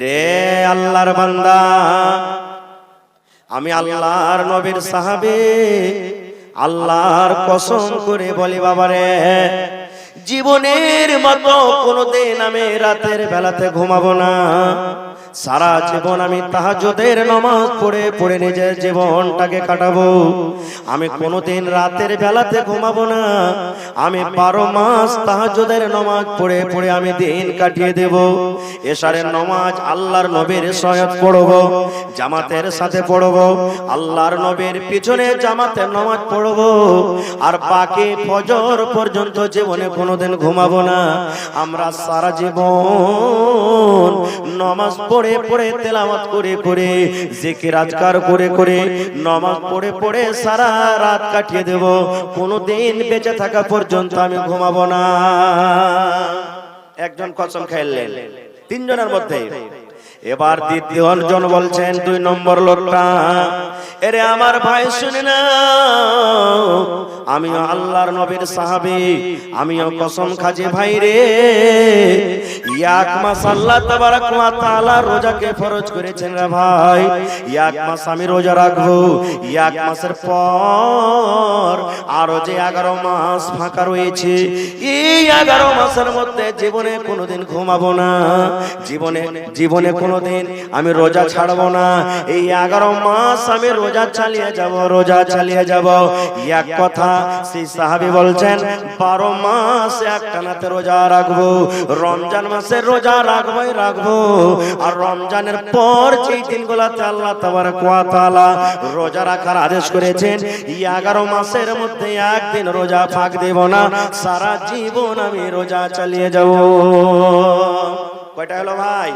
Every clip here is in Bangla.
রে আল্লাহর বান্দা, আমি আল্লাহর নবীর সাহাবী, আল্লাহর কসম করে বলি বাবারে, জীবনের মতো কোনোদিন আমি রাতের বেলাতে ঘুমাবো না। সারা জীবন আমি তাহাজ্জুদের নামাজ পড়ে পড়ে নিজের জীবনটাকে কাটাবো। আমি কোনোদিন রাতের বেলাতে ঘুমাবো না। আমি 12 মাস তাহাজ্জুদের নামাজ পড়ে পড়ে আমি দিন কাটিয়ে দেব। এশারের নামাজ আল্লাহর নবীর সহায়ত পড়ব, জামাতের সাথে পড়ব, আল্লাহর নবীর পিছনে জামাতের নামাজ পড়ব। আর বাকি ফজর পর্যন্ত জীবনে কোনোদিন ঘুমাবো না। আমরা সারা জীবন নামাজ পড়ে পড়ে তেলাওয়াত করে করে জিকির আজকার করে করে নামাজ পড়ে পড়ে সারা রাত কাটিয়ে দেব। কোনোদিন বেঁচে থাকা পর্যন্ত আমি ঘুমাবো না। একজন কসম খাইলেন তিনজনের মধ্যে। এবার দ্বিতীয় জন বলছেন 2 নম্বর লোকটা, এরে আমার ভাই শুনে না, আমিও আল্লাহর নবীর সাহাবী, আমিও কসম খাজি ভাই রে, এক মাস আল্লাহ তাবারক ওয়া তাআলা রোজাকে ফরজ করেছেন রে ভাই। এক মাস আমি রোজা রাখবো। এক মাসের পর আরো যে 11 মাস ফাঁকা রয়েছে, এই 11 মাসের মধ্যে জীবনে কোনোদিন ঘুমাবো না। জীবনে কোনোদিন আমি রোজা ছাড়বো না। এই 11 মাস আমি রোজা চালিয়ে যাব, রোজা চালিয়ে যাব। এক কথা সেই সাহাবী বলছেন 12 মাস একটানাতে রোজা রাখবো। রমজান মাসে রোজা রাখবোই রাখবো। আর রমজানের পর যেই দিনগুলোতে আল্লাহ তাবারক ওয়া তাআলা রোজা রাখার আদেশ করেছেন, এই 11 মাসের মধ্যে একদিন রোজা ফাঁক দেব না। সারা জীবন আমি রোজা চালিয়ে যাব। কয়টা হলো ভাই?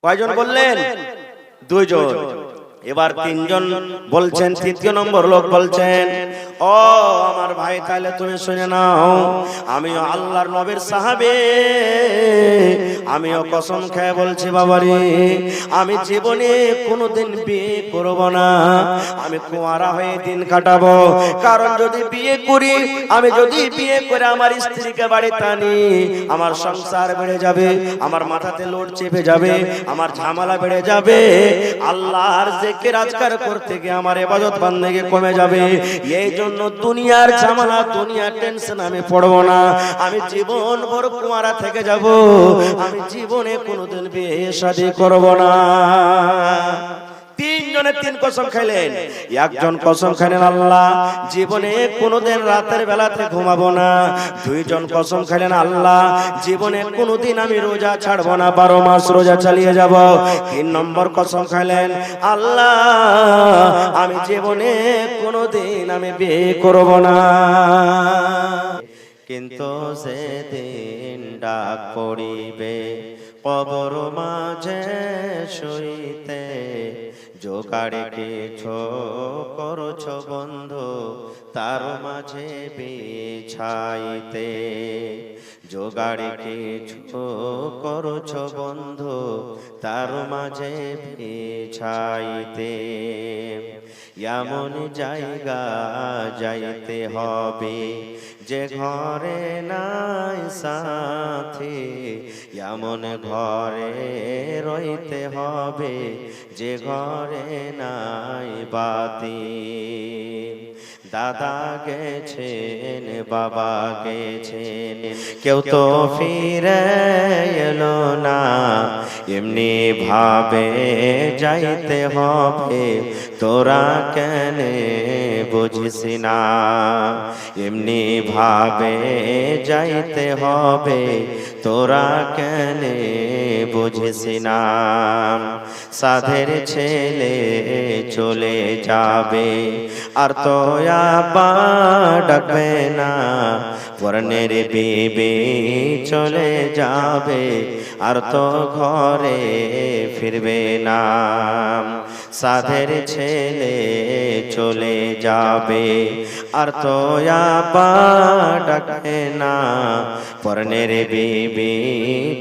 কয়জন বললেন? 2 জন। এবার 3 জন বলছেন, তৃতীয় নম্বর লোক বলছেন, ও আমার ভাই তাহলে তুমি শুনে নাও, আমিও আল্লাহর নবীর সাহাবী, আমিও কসম খেয়ে বলছি বাবারে, আমি জীবনে কোনোদিন বিয়ে করব না। আমি কুঁয়ারা হয়ে দিন কাটাবো। কারণ যদি বিয়ে করি, আমি যদি বিয়ে করে আমার স্ত্রীকে বাড়িতে আনি, আমার সংসার বেড়ে যাবে, আমার মাথাতে লোড চেপে যাবে, আমার ঝামেলা বেড়ে যাবে। আল্লাহর জিকির আজকার করতে গিয়ে আমার ইবাদত বান্দেগি কমে যাবে। এই জন্য দুনিয়ার ঝামেলা, দুনিয়ার টেনশন আমি পড়ব না। আমি জীবন ভর কুঁয়ারা থেকে যাব। আমি জীবনে কোনোদিন বিয়ে শাদী করব না। 3 জনে 3 কসম খাইলেন। একজন কসম খাইলেন আল্লাহ জীবনে কোনোদিন রাতের বেলাতে ঘুমাবো না। 2 জন কসম খাইলেন আল্লাহ জীবনে কোনোদিন আমি রোজা ছাড়বো না, 12 মাস রোজা চালিয়ে যাব। 3 নম্বর কসম খাইলেন আল্লাহ আমি জীবনে কোনোদিন আমি বিয়ে করব না। কিন্তু সেদিন ডাক পড়িবে কবর মাঝে শুইতে, জোগাড়ে কিছু করছ বন্ধু তার মাঝে বিছাইতে। জোগাড়ে কিছু করছ বন্ধু তার মাঝে বিছাইতে। এমন জায়গা যাইতে হবে যে ঘরে নাই সাথী, এমন ঘরে রইতে হবে যে ঘরে নাই বাতি। দাদা গেছেন, বাবা গেছেন, কেউ তো ফিরে এলো না। এমনি ভাবে যাইতে হবে, তোরা কেন বুঝিস না? এমনি ভাবে যাইতে হবে, তোরা কেন বুঝিস না? সাধের ছেলে চলে যাবে আর তো আবার ডাকবে না। পরনের বিবি চলে যাবে আর তো ঘরে ফিরবে না। সাধের ছেলে চলে যাবে আর তো আবার ডাকবে না। পরনের বিবি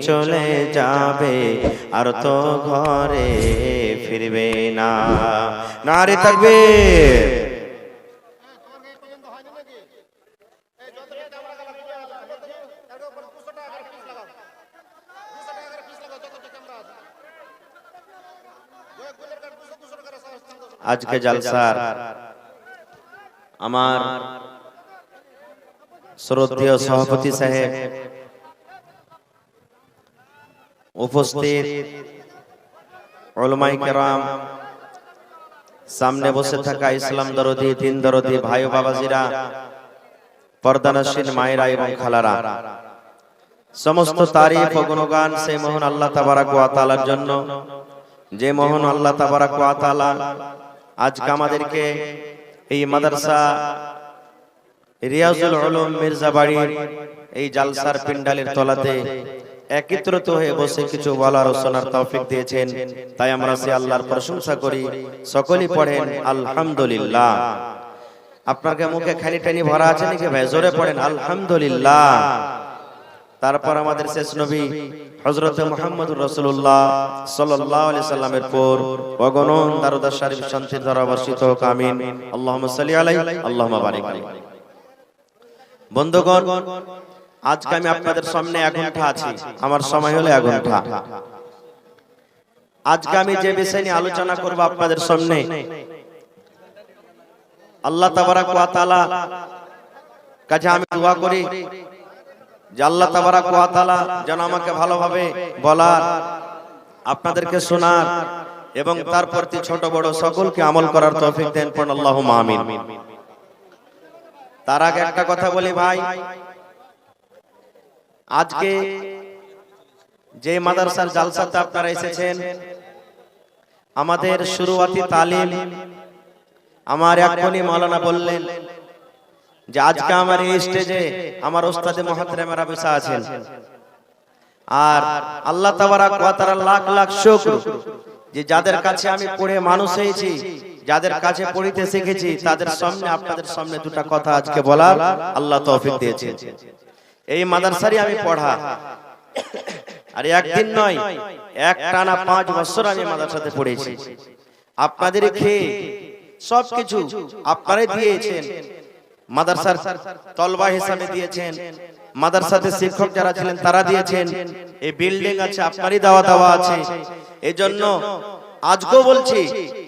চলে যাবে আর তো ঘরে ফিরবে না। নারে তাকবীর। আজকে জালসার আমার শ্রদ্ধেয় সভাপতি সাহেব, উপস্থিত উলামায়ে কেরাম, সামনে বসে থাকা ইসলাম দরদি, দিন দরদি ভাই ও বাবাজিরা, পর্দানশীন মায়েরা এবং খালারা, সমস্ত তারিফ ও গুণগান সেই মহান আল্লাহ তাবারাক ওয়া তাআলার জন্য, যে মহান আল্লাহ তাবারাক ওয়া তাআলা আজকে আমাদেরকে এই মাদ্রাসা রিয়াজুল উলুম মির্জাবাড়ির এই জালসার পিন্ডালের তলাতে একত্রিত হয়ে বসে কিছু বলার ও শোনার তৌফিক দিয়েছেন। তাই আমরা সে আল্লাহর প্রশংসা করি। সকলেই পড়েন আলহামদুলিল্লাহ। আপনাকে মুখে খানি টানি ভরা আছে নাকি ভাই? জোরে পড়েন আলহামদুলিল্লাহ। তারপর আমাদের শেষ নবী হযরত মুহাম্মদুর রাসূলুল্লাহ সাল্লাল্লাহু আলাইহি সাল্লামের পর অগণন দরুদ শরীফ শান্তির ধারা বর্ষিত হোক, আমিন। আল্লাহুম্মা সাল্লি আলাইহি আল্লাহুম্মা বারিক আলাইহি। বন্ধুগণ, আজকে আমি আপনাদের সামনে 1 ঘন্টা আছি, আমার সময় হলো 1 ঘন্টা। আজকে আমি যে বিষয় নিয়ে আলোচনা করব আপনাদের সামনে, আল্লাহ তাবারাক ওয়া তাআলা কাছে আমি দোয়া করি যে আল্লাহ তাবারাক ওয়া তাআলা যেন আমাকে ভালোভাবে বলার, আপনাদেরকে শোনার এবং তার প্রতি ছোট বড় সকলকে আমল করার তৌফিক দেন। পড়ুন আল্লাহুম্মা আমিন। তার আগে একটা কথা বলি ভাই, আজকে যে মাদ্রাসার জালসাতে আপনারা এসেছেন, আমাদের শুরুয়াতি তালিম, আমার এখনই মাওলানা বললেন যে আজকে আমার এই স্টেজে আমার ওস্তাদে মুহতারামেরা বসে আছেন, আর আল্লাহ তাবারাক ওয়া তাআলা লাখ লাখ শুকর যে যাদের কাছে আমি পড়ে মানুষ হয়েছি, যাদের কাছে পড়িতে শিখেছি, তাদের সামনে আপনাদের সামনে দুটো কথা আজকে বলার আল্লাহ তৌফিক দিয়েছেন। এই মাদ্রাসারই আমি পড়া, আর একদিন নয়, একটানা 5 বছর আমি মাদ্রাসাতে পড়েছি। আপনাদের খেয়ে সবকিছু আপনারাই দিয়েছেন, মাদ্রাসার তলবা হিসাবে দিয়েছেন, মাদ্রাসাতে শিক্ষক যারা ছিলেন তারা দিয়েছেন, এই বিল্ডিং আছে আপনারই দেওয়া আছে। এজন্য আজকেও বলছি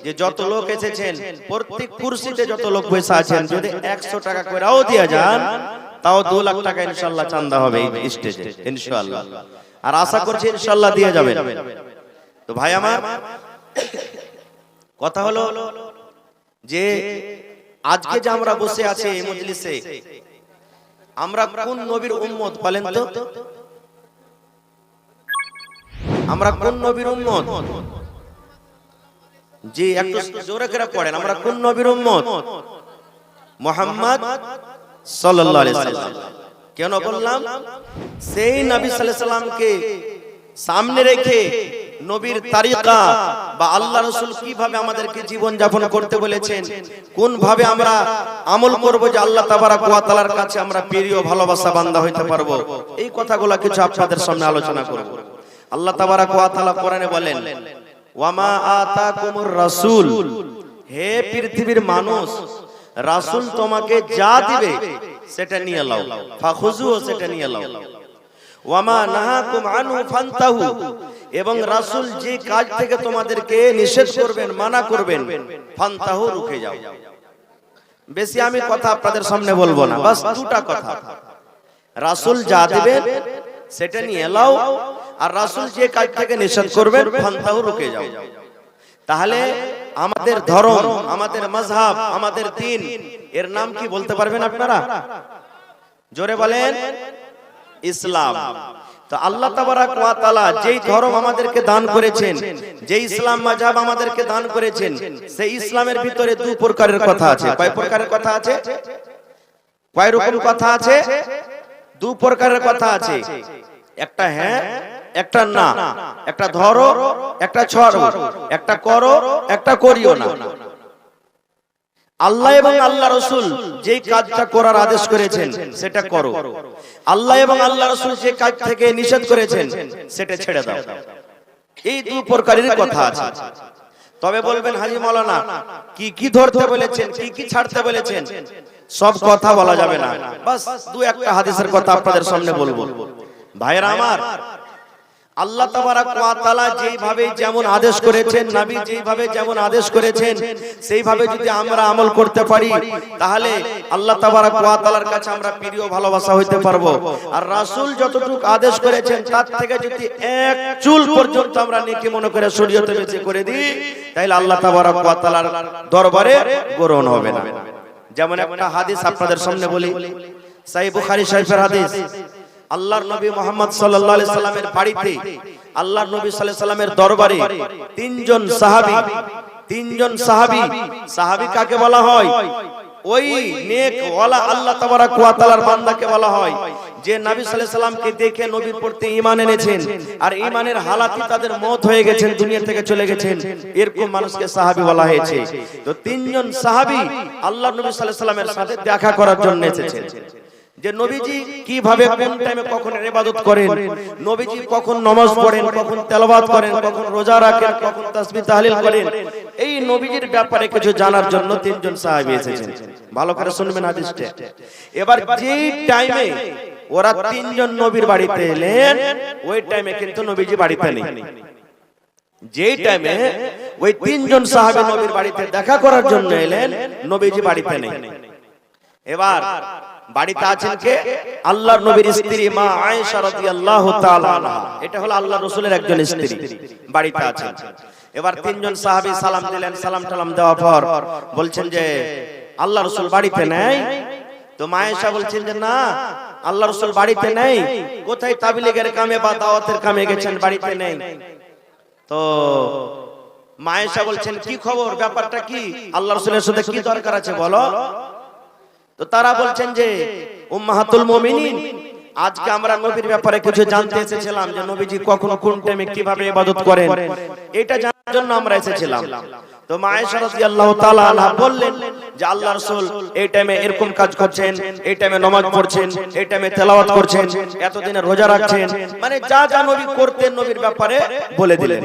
যে যত লোক এসেছেন, প্রত্যেক কুরসিতে যত লোক বসে আছেন, যদি 100 টাকা করেও দিয়ে যান, তাও 2 লাখ টাকা ইনশাআল্লাহ চাঁদা হবে এই স্টেজে ইনশাআল্লাহ। আর আশা করছি ইনশাআল্লাহ দিয়ে যাবেন। তো ভাই আমার কথা হলো যে আজকে যে আমরা বসে আছি এই মজলিসে, আমরা কোন নবীর উম্মত বলেন তো? আমরা কোন নবীর উম্মত? জি, একটু জোরে করে পড়েন, আমরা কোন নবীর উম্মত? মুহাম্মদ সাল্লাল্লাহু আলাইহি সাল্লাম। কেন বললাম? সেই নবী সাল্লাল্লাহু আলাইহি সাল্লামকে সামনে রেখে নবীর তারিকা বা আল্লাহ রাসূল কিভাবে আমাদেরকে জীবন যাপন করতে বলেছেন, কোন ভাবে আমরা আমল করব যে আল্লাহ তাবারাক ওয়া তাআলার কাছে আমরা প্রিয় ভালোবাসা বান্দা হইতে পারবো, এই কথাগুলো কিছু আপনাদের সামনে আলোচনা করব। আল্লাহ তাবারাক ওয়া তাআলা কোরআনে বলেন, ওয়ামা আতাকুমুর রাসূল, হে পৃথিবীর মানুষ, রাসূল তোমাকে যা দিবে সেটা নিয়ে নাও, ফাখুযু, সেটা নিয়ে নাও। ওয়ামা নাহাকুম আনহু ফান্তাহু, এবং রাসূল যে কাজ থেকে তোমাদেরকে নিষেধ করবেন, মানা করবেন, ফান্তাহু, রুখে যাও। বেশি আমি কথা আপনাদের সামনে বলবো না, বাস দুটা কথা। রাসূল যা দিবেন সেটা নিয়ে নাও, আর রাসূল যে কাজ থেকে নিষেধ করবেন, ফান্তাহু, রুখে যাও। তাহলে আমাদের ধর্ম, আমাদের মাযহাব, আমাদের দ্বীন, এর নাম কি বলতে পারবেন আপনারা? জোরে বলেন, ইসলাম। তো আল্লাহ তাবারাক ওয়া তাআলা যেই ধর্ম আমাদেরকে দান করেছেন, যে ইসলাম মাযহাব আমাদেরকে দান করেছেন, সেই ইসলামের ভিতরে 2 প্রকারের কথা আছে। কয় প্রকারের কথা আছে? কয় রকম কথা আছে? 2 প্রকারের কথা আছে। একটা হ্যাঁ, একটা না, একটা ধরো, একটা ছাড়ো, একটা করো, একটা করিও না। আল্লাহ এবং আল্লাহ রাসূল যে কাজটা করার আদেশ করেছেন সেটা করো, আল্লাহ এবং আল্লাহ রাসূল যে কাজ থেকে নিষেধ করেছেন সেটা ছেড়ে দাও। এই 2 প্রকারের কথা আছে। তবে বলবেন, হাজী মাওলানা কি কি ধরতে বলেছেন, কি কি ছাড়তে বলেছেন? সব কথা বলা যাবে না, বাস 2-1টা হাদিসের কথা আপনাদের সামনে বলবো। ভাইরা আমার, আল্লাহ তাবারাক ওয়া তাআলা যেইভাবে যেমন আদেশ করেছেন, নবী যেইভাবে যেমন আদেশ করেছেন, সেইভাবে যদি আমরা আমল করতে পারি তাহলে আল্লাহ তাবারাক ওয়া তাআলার কাছে আমরা প্রিয় ভালোবাসা হইতে পারবো। আর রাসূল যতটুকু আদেশ করেছেন তার থেকে যদি এক চুল পর্যন্ত আমরা নেকি মনে করে শরীয়তে বেঁচে করে দিই তাহলে আল্লাহ তাবারাক ওয়া তাআলার দরবারে গ্রহণ হবে না। যেমন একটা হাদিস আপনাদের সামনে বলি, সহিহ বুখারী শরীফের হাদিস। আল্লাহর নবী মুহাম্মদ সাল্লাল্লাহু আলাইহি সাল্লামের বাড়িতে, আল্লাহর নবী সাল্লাল্লাহু আলাইহি সাল্লামের দরবারে তিনজন সাহাবী, সাহাবী কাকে বলা হয়? ওই নেক ওয়ালা আল্লাহ তাবারাক ওয়া তাআলার বান্দাকে বলা হয় যে নবী সাল্লাল্লাহু আলাইহি সাল্লামকে দেখে নবীর প্রতি ঈমান এনেছেন আর ঈমানের হালাতে তাদের মওত হয়ে গেছেন, দুনিয়া থেকে চলে গেছেন, এরকম মানুষকে সাহাবী বলা হয়েছে। তো তিনজন সাহাবী আল্লাহর নবী সাল্লাল্লাহু আলাইহি সাল্লামের সাথে দেখা করার জন্য এসেছেন যে নবীজি কিভাবে কোন টাইমে কখন ইবাদত করেন, নবীজি কখন নামাজ পড়েন, কখন তেলাওয়াত করেন, কখন রোজা রাখেন, কখন তাসবিহ তাহলিল করেন, এই নবীজির ব্যাপারে কিছু জানার জন্য তিনজন সাহাবী এসেছেন। ভালো করে শুনবেন হাদিসটা। এবার যেই টাইমে ওরা তিনজন নবীর বাড়িতে এলেন ওই টাইমে কিন্তু নবীজি বাড়িতে নেই। যেই টাইমে ওই তিনজন সাহাবী নবীর বাড়িতে দেখা করার জন্য এলেন নবীজি বাড়িতে নেই। এবার বাড়িতে আছেন কে? আল্লাহর নবীর স্ত্রী মা আয়েশা রাদিয়াল্লাহু তাআলা আনহা। এটা হলো আল্লাহর রাসূলের একজন স্ত্রী, বাড়িতে আছেন। এবার তিনজন সাহাবী সালাম দিলেন, সালাম টালাম দেওয়ার পর বলছেন যে আল্লাহর রাসূল বাড়িতে নেই। তো মা আয়েশা বলছেন যে না, আল্লাহর রাসূল বাড়িতে নেই, কোথায় তাবলীগের কামে বা দাওয়াতের কামে গেছেন, বাড়িতে নেই। তো মা আয়েশা বলছেন কি খবর, ব্যাপারটা কি, আল্লাহর রাসূলের সাথে কি দরকার আছে বলো। তো তারা বলছেন যে উম্মাহাতুল মুমিনিন, আজকে আমরা নবীর ব্যাপারে কিছু জানতে এসেছিলাম যে নবীজি কখন কোন টাইমে কিভাবে ইবাদত করেন, এটা জানার জন্য আমরা এসেছিলাম। তো মা আয়েশা রাদিয়াল্লাহু তাআলা আনহা বললেন যে আল্লাহর রাসূল এই টাইমে এরকম কাজ করছেন, এই টাইমে নামাজ পড়ছেন, এই টাইমে তেলাওয়াত করছেন, এতদিনে রোজা রাখছেন, মানে যা যা নবী করতেন নবীর ব্যাপারে বলে দিলেন।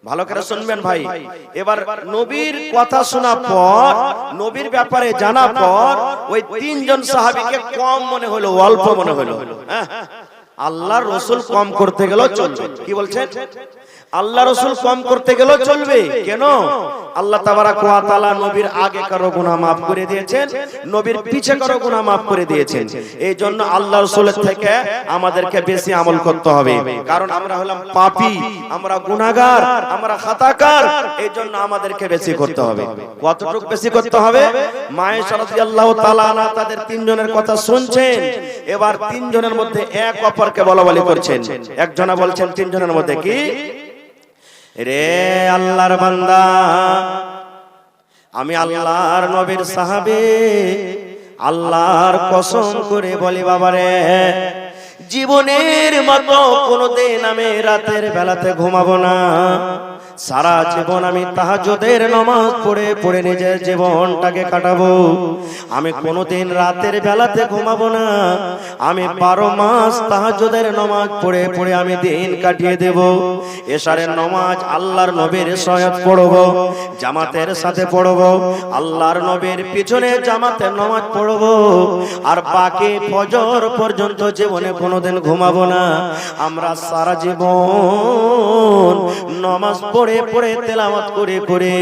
ভালো করে শুনবেন ভাই। এবার নবীর কথা শোনার পর, নবীর ব্যাপারে জানার পর ওই তিনজন সাহাবীকে কম মনে হলো, অল্প মনে হলো। আল্লাহর রাসূল কম করতে গেলেও চলবে। কি বলছেন? আল্লাহ রাসূল কম করতে গেলেও চলবে। কেন? আল্লাহ তাবারাক ওয়া তাআলা নবীর আগে কারো গুনাহ maaf করে দিয়েছেন, নবীর পিছে কারো গুনাহ maaf করে দিয়েছেন। এই জন্য আল্লাহ রাসূলের থেকে আমাদেরকে বেশি আমল করতে হবে, কারণ আমরা হলাম পাপী, আমরা গুনাহগার, আমরা খাতাকার। এই জন্য আমাদেরকে বেশি করতে হবে। কতটুকু বেশি করতে হবে? মা আয়েশা রাদিয়াল্লাহু তাআলা আনহা তাদের তিনজনের কথা শুনছেন। এবার তিনজনের মধ্যে এক অপরকে বলাবলি করছেন। একজনা বলছেন তিনজনের মধ্যে কি, রে আল্লাহর বান্দা, আমি আল্লাহর নবীর সাহাবী, আল্লাহর কসম করে বলি বাবারে, জীবনের মতো কোনদিন আমি রাতের বেলাতে ঘুমাবো না। সারা জীবন আমি তাহাজ্জুদের নামাজ পড়ে পড়ে নিজের জীবনটাকে কাটাবো। আমি কোনোদিন রাতের বেলাতে ঘুমাবো না। আমি 12 মাস তাহাজ্জুদের নামাজ পড়ে পড়ে আমি দিন কাটিয়ে দেব। এশারের নামাজ আল্লাহর নবীর সহায়ত পড়ব, জামাতের সাথে পড়ব, আল্লাহর নবীর পিছনে জামাতের নামাজ পড়ব। আর বাকি ফজর পর্যন্ত জীবনে কোনোদিন ঘুমাবো না। আমরা সারা জীবন নামাজ পড়ে পড়ে তেলাওয়াত করে করে,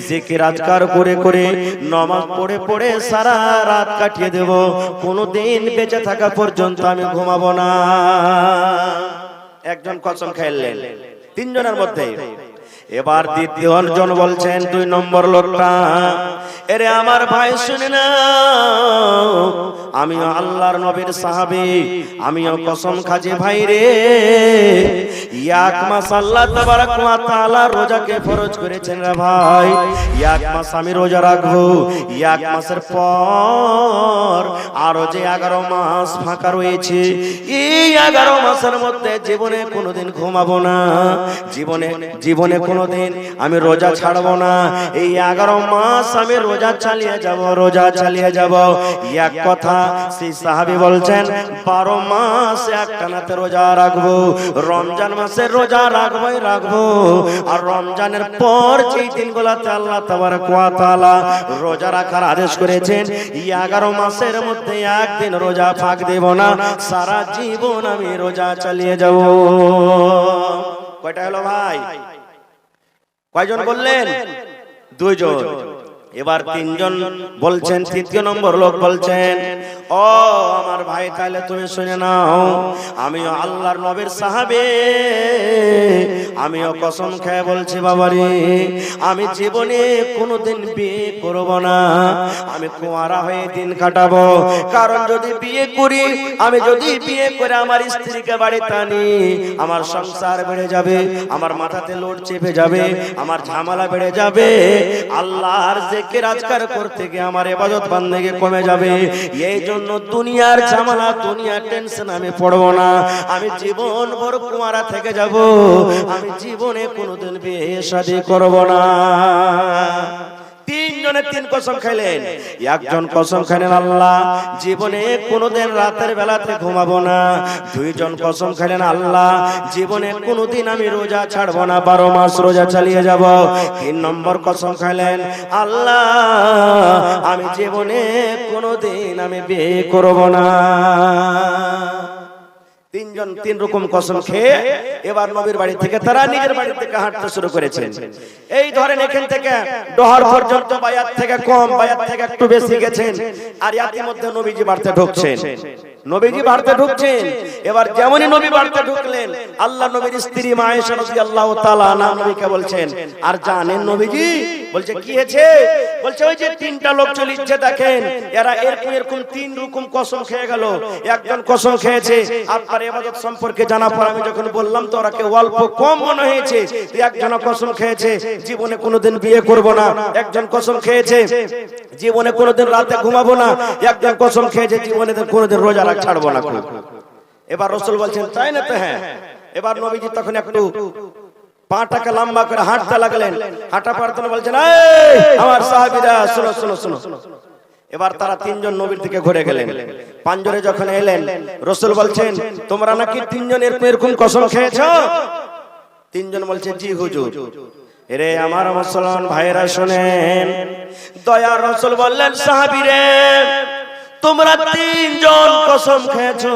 জিকির আজকার করে করে, নামাজ পড়ে পড়ে সারা রাত কাটিয়ে দেব। কোনদিন বেঁচে থাকা পর্যন্ত আমি ঘুমাবো না। একজন কসম খাইলেন তিনজনের মধ্যে। এবার দ্বিতীয় জন বলছেন, 2 নম্বর লোকটা, এরে আমার ভাই শুনে না, আমিও আল্লাহর নবীর সাহাবী, আমিও কসম খাজি ভাই রে, এক মাস আল্লাহ তাবারাক ওয়া তাআলা রোজাকে ফরজ করেছেন রে ভাই। এক মাস আমি রোজা রাখবো। এক মাসের পর আরো যে 11 মাস ফাঁকা রয়েছে, এই 11 মাসের মধ্যে জীবনে কোনোদিন ঘুমাবো না, জীবনে কোনোদিন আমি রোজা ছাড়বো না। এই 11 মাস আমি রোজা চালিয়ে যাব, রোজা চালিয়ে যাব। এক কথা সেই সাহাবী বলছেন 12 মাস একটানাতে রোজা রাখবো, রমজান মাসে রোজা রাখবোই রাখবো। আর রমজানের পর যেই দিনগুলোতে আল্লাহ তাবারক ওয়া তাআলা রোজা রাখার আদেশ করেছেন, 11 মাসের মধ্যে একদিন রোজা ফাঁক দেব না, সারা জীবন আমি রোজা চালিয়ে যাব। কয়টা হলো ভাই? কয়জন বললেন? 2 জন। এবার 3 জন বলছেন, তৃতীয় নম্বর লোক বলছেন, ও আমার ভাই তাহলে তুমি শুনে নাও, আমিও আল্লাহর নবীর সাহাবী, আমিও কসম খেয়ে বলছি বাবারে, আমি জীবনে কোনোদিন বিয়ে করব না, আমি কুঁয়ারা হয়ে দিন কাটাবো। কারণ যদি বিয়ে করি, আমি যদি বিয়ে করে আমার স্ত্রীকে বাড়িতে আনি, আমার সংসার বেড়ে যাবে, আমার মাথাতে লোড চেপে যাবে, আমার ঝামেলা বেড়ে যাবে, আল্লাহর জিকির আজকার করতে গিয়ে আমার ইবাদত বান্দেগি কমে যাবে। এই জন্য দুনিয়ার ঝামেলা, দুনিয়ার টেনশন আমি পড়বো না, আমি জীবন ভর কুঁয়ারা থেকে যাব, আমি জীবনে কোনোদিন বিয়ে শাদী করব না। 3 জনে 3 কসম খাইলেন। একজন কসম খাইলেন আল্লাহ জীবনে কোনোদিন রাতের বেলাতে ঘুমাবো না। 2 জন কসম খাইলেন আল্লাহ জীবনে কোনোদিন আমি রোজা ছাড়বো না, 12 মাস রোজা চালিয়ে যাব। 3 নম্বর কসম খাইলেন আল্লাহ আমি জীবনে কোনোদিন আমি বিয়ে করব না। 3 জন 3 রকম কসম খেয়ে এবার নবীর বাড়ি থেকে তারা নিজের বাড়ি থেকে হাঁটতে শুরু করেছেন। এই ধরেন এখান থেকে ডোহার পর্যন্ত বায়াত থেকে কম, বায়াত থেকে একটু বেশি গেছেন। আর ইয়াতির মধ্যে নবীজি বাড়তে ঢুকছেন, নবীজি বাড়তে ঢুকছেন। এবার যেমনই নবী বাড়তে ঢুকলেন, আল্লাহ নবীর স্ত্রী মা আয়েশা রাদিয়াল্লাহু তাআলা আনহা নবীকে বলছেন, আর জানেন নবীজি? বলছে কি হয়েছে? বলছে ওই যে 3টা লোক চলিচ্ছে দেখেন, এরা এরকম 3 রকম কসম খেয়ে গেল। একজন কসম খেয়েছে আপনার ইবাদত সম্পর্কে জানার পর আমি যখন বললাম তো ওরাকে অল্প কম মনে হয়েছে। একজন কসম খেয়েছে জীবনে কোনোদিন বিয়ে করব না, একজন কসম খেয়েছে জীবনে কোনোদিন রাতে ঘুমাবো না, একজন কসম খেয়েছে জীবনে কোনোদিন রোজা ছাড়বো না। এবার রাসূল বলছেন তাই না? তো হ্যাঁ। এবার নবীজি তখন একটু পাটাকে লম্বা করে হাঁটতে লাগলেন। হাঁটা পারতেন, বলছেন এই আমার সাহাবীরা শুনো শুনো শুনো। এবার তারা 3 জন নবীর দিকে ঘুরে গেলেন। পাঞ্জরে যখন এলেন রাসূল বলছেন তোমরা নাকি 3 জন এরকম কসম খেয়েছো? 3 জন বলছে জি হুজুর। এরে আমার মুসলমান ভাইরা শুনেন, দয়ার রাসূল বললেন সাহাবীরে তোমরা 3 জন কসম খেয়েছো,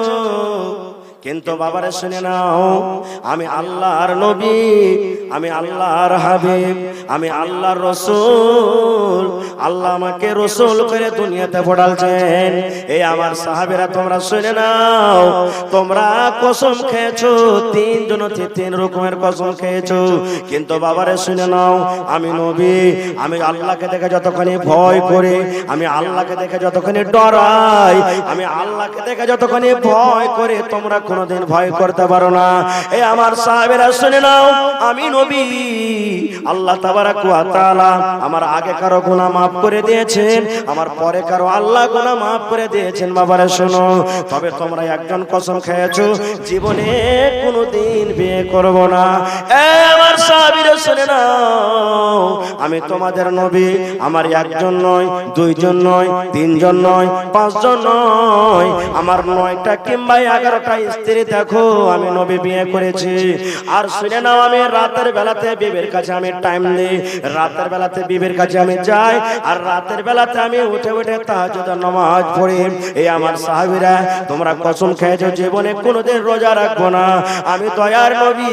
কিন্তু বাবারে শুনে নাও আমি আল্লাহর নবী, আমি আল্লাহর হাবিব, আমি আল্লাহর রাসূল, আল্লাহ আমাকে রাসূল করে দুনিয়াতে পাঠালছেন। এই আমার সাহাবীরা তোমরা শুনে নাও, তোমরা কসম খেয়েছো 3 জনতে 3 রকমের কসম খেয়েছো, কিন্তু বাবারে শুনে নাও আমি নবী, আমি আল্লাহকে দেখে যতখানি ভয় করি, আমি আল্লাহকে দেখে যতখানি ডরাই, আমি আল্লাহকে দেখে যতখানি ভয় করে তোমরা কোনদিন ভয় করতে পারো না। এই আমার সাহাবীরা শুনে নাও আমি নবী, আল্লাহ তাবারক ওয়া তাআলা আমার আগে কারো গুনাহ maaf করে দিয়েছেন, আমার পরে কারো আল্লাহ গুনাহ maaf করে দিয়েছেন। বাবারা শোনো, তবে তোমরা একজন কসম খেয়েছো জীবনে কোনদিন বিয়ে করব না। এই আমার সাহাবীরা শুনে নাও আমি তোমাদের নবী, আমার একজন নয়, 2 জন নয়, 3 জন নয়, 5 জন নয়, আমার 9টা কিংবা 11টা স্ত্রী দেখো আমি নবী বিয়ে করেছি। আর শুনে নাও আমি রাতের বেলাতে বিবির কাছে আমি টাইম দেই, রাতের বেলাতে বিবির কাছে আমি যাই, আর রাতের বেলাতে আমি উঠে উঠে তাহাজ্জুদের নামাজ পড়ি। এই আমার সাহাবীরা তোমরা কসম খেয়েছো জীবনে কোনোদিন রোজা রাখবো না। আমি দয়ার নবী,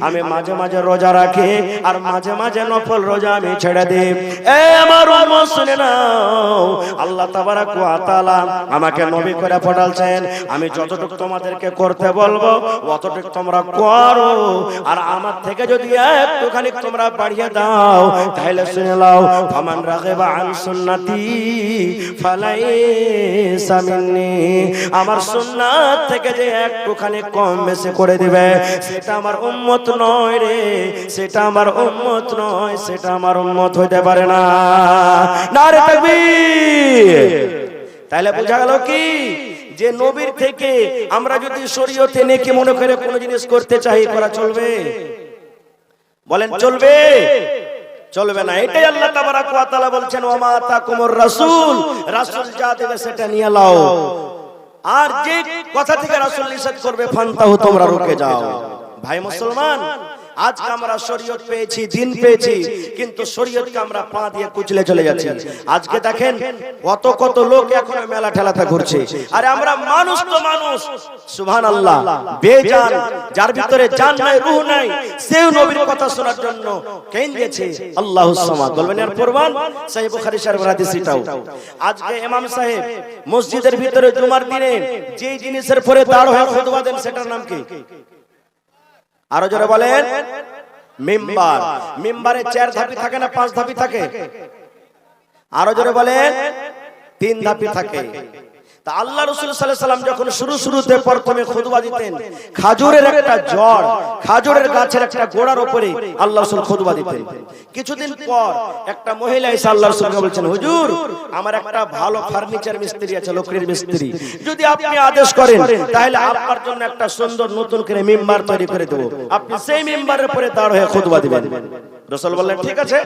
আমি মাঝে মাঝে রোজা রাখি আর মাঝে মাঝে নফল রোজা আমি ছেড়ে দিই। এই আমার উম্মত শুনে নাও আল্লাহ তাবারক ওয়া তাআলা আমাকে নবী করে পাঠালছেন, আমি যতটুকু তোমাদেরকে করতে বলবো অতটুকু তোমরা করো, আর আমার থেকে যদি একটুখানি তোমরা বাড়িয়ে দাও তাহলে শুনে নাও ফামান রাগিবা আন সুন্নতি ফালাইসা মিন্নি, আমার সুন্নাত থেকে যে একটুখানি কম বেশি করে দিবে সেটা আমার উম্মত নয় রে, সেটা আমার উম্মত নয়, সেটা আমার উম্মত হইতে পারে না। নারে তাকবীর। তাহলে বোঝা গেল কি যে নবীর থেকে আমরা যদি শরীয়তে নেকি মনে করে কোনো জিনিস করতে চাই করা চলবে? বলেন চলবে? চলবে না। এটাই আল্লাহ তাবারাক ওয়া তাআলা বলছেন, ওয়া মা আতাকুমুর রাসূল, রাসূল যা দেবে সেটা নিয়ে নাও, আর যে কথা থেকে রাসূল নিষেধ করবে ফান্তাহু, তোমরা রুকে যাও। ভাই মুসলমান, আজকে আমরা শরীয়ত পেয়েছি, দিন পেয়েছি, কিন্তু শরীয়তকে আমরা পা দিয়ে কুচলে চলে যাচ্ছি। আজকে দেখেন কত কত লোক এখন মেলা ঠেলাতে ঘুরছে, আরে আমরা মানুষ তো মানুষ, সুবহানাল্লাহ, বেজান, যার ভিতরে জান নাই, রূহ নাই, সেও নবীর কথা শোনার জন্য কেঁদেছে আল্লাহুস সামাদ। বলবেন এর প্রমাণ সহিহ বুখারী শরীফের হাদিস এটাও। আজকে ইমাম সাহেব মসজিদের ভিতরে জুমার দিনে যে জিনিসের পরে দাঁড় হয়ে খুতবা দেন সেটার নাম কি? আরো জোরে বলেন। মিম্বার। মিম্বারে 4 ধাপি থাকে না 5 ধাপি থাকে? আরো জোরে বলেন। 3 ধাপি থাকে। তা আল্লাহ রাসূল সাল্লাল্লাহু আলাইহি সাল্লাম যখন শুরুতে প্রথমে খুতবা দিতেন, খাজুরের একটা জড়, খাজুরের গাছের একটা গোড়ার উপরে আল্লাহ রাসূল খুতবা দিতেন। কিছুদিন পর একটা মহিলা এসে আল্লাহ রাসূলকে বলছেন, হুজুর, আমার একটা ভালো ফার্নিচার মিস্ত্রি আছে, লকড়ির মিস্ত্রি, যদি আপনি আদেশ করেন তাহলে আপনার জন্য একটা সুন্দর নতুন করে মিম্বার তৈরি করে দেব, আপনি সেই মিম্বারের উপরে দাঁড় হয়ে খুতবা দিবেন। রাসূল বললেন ঠিক আছে।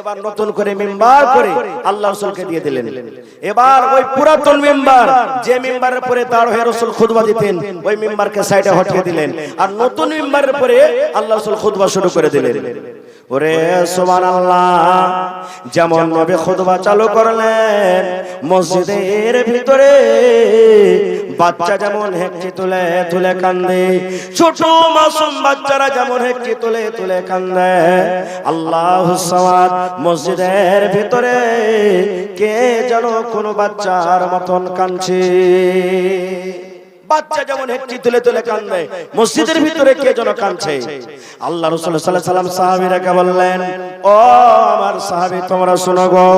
এবার নতুন করে মিম্বার করে আল্লাহ রাসূলকে দিয়ে দিলেন। এবার ওই পুরাতন মিম্বার, যে মিম্বারের উপরে দাঁড় হয়ে রাসূল খুতবা দিতেন, ওই মিম্বারকে সাইডে হটিয়ে দিলেন, আর নতুন মিম্বারের উপরে আল্লাহ রাসূল খুতবা শুরু করে দিলেন। ওরে সুবহানাল্লাহ, যেমন নবী খুতবা চালু করলেন, মসজিদের ভিতরে বাচ্চা যেমন হেঁচি তুলে তুলে কান্দে, ছোট মাসুম বাচ্চারা যেমন হেঁচি তুলে তুলে কান্দে, আল্লাহুস সামাদ মসজিদের ভিতরে কে যেন কোন বাচ্চার মতন কাঁদছে। বাচ্চা যেমন হেঁচি তুলে তুলে কান্দে, মসজিদের ভিতরে কে যেন কাঁদছে। আল্লাহ রাসূল সাল্লাল্লাহু আলাইহি সাল্লাম সাহাবীরাকে বললেন, ও আমার সাহাবী, তোমরা শোনো গো,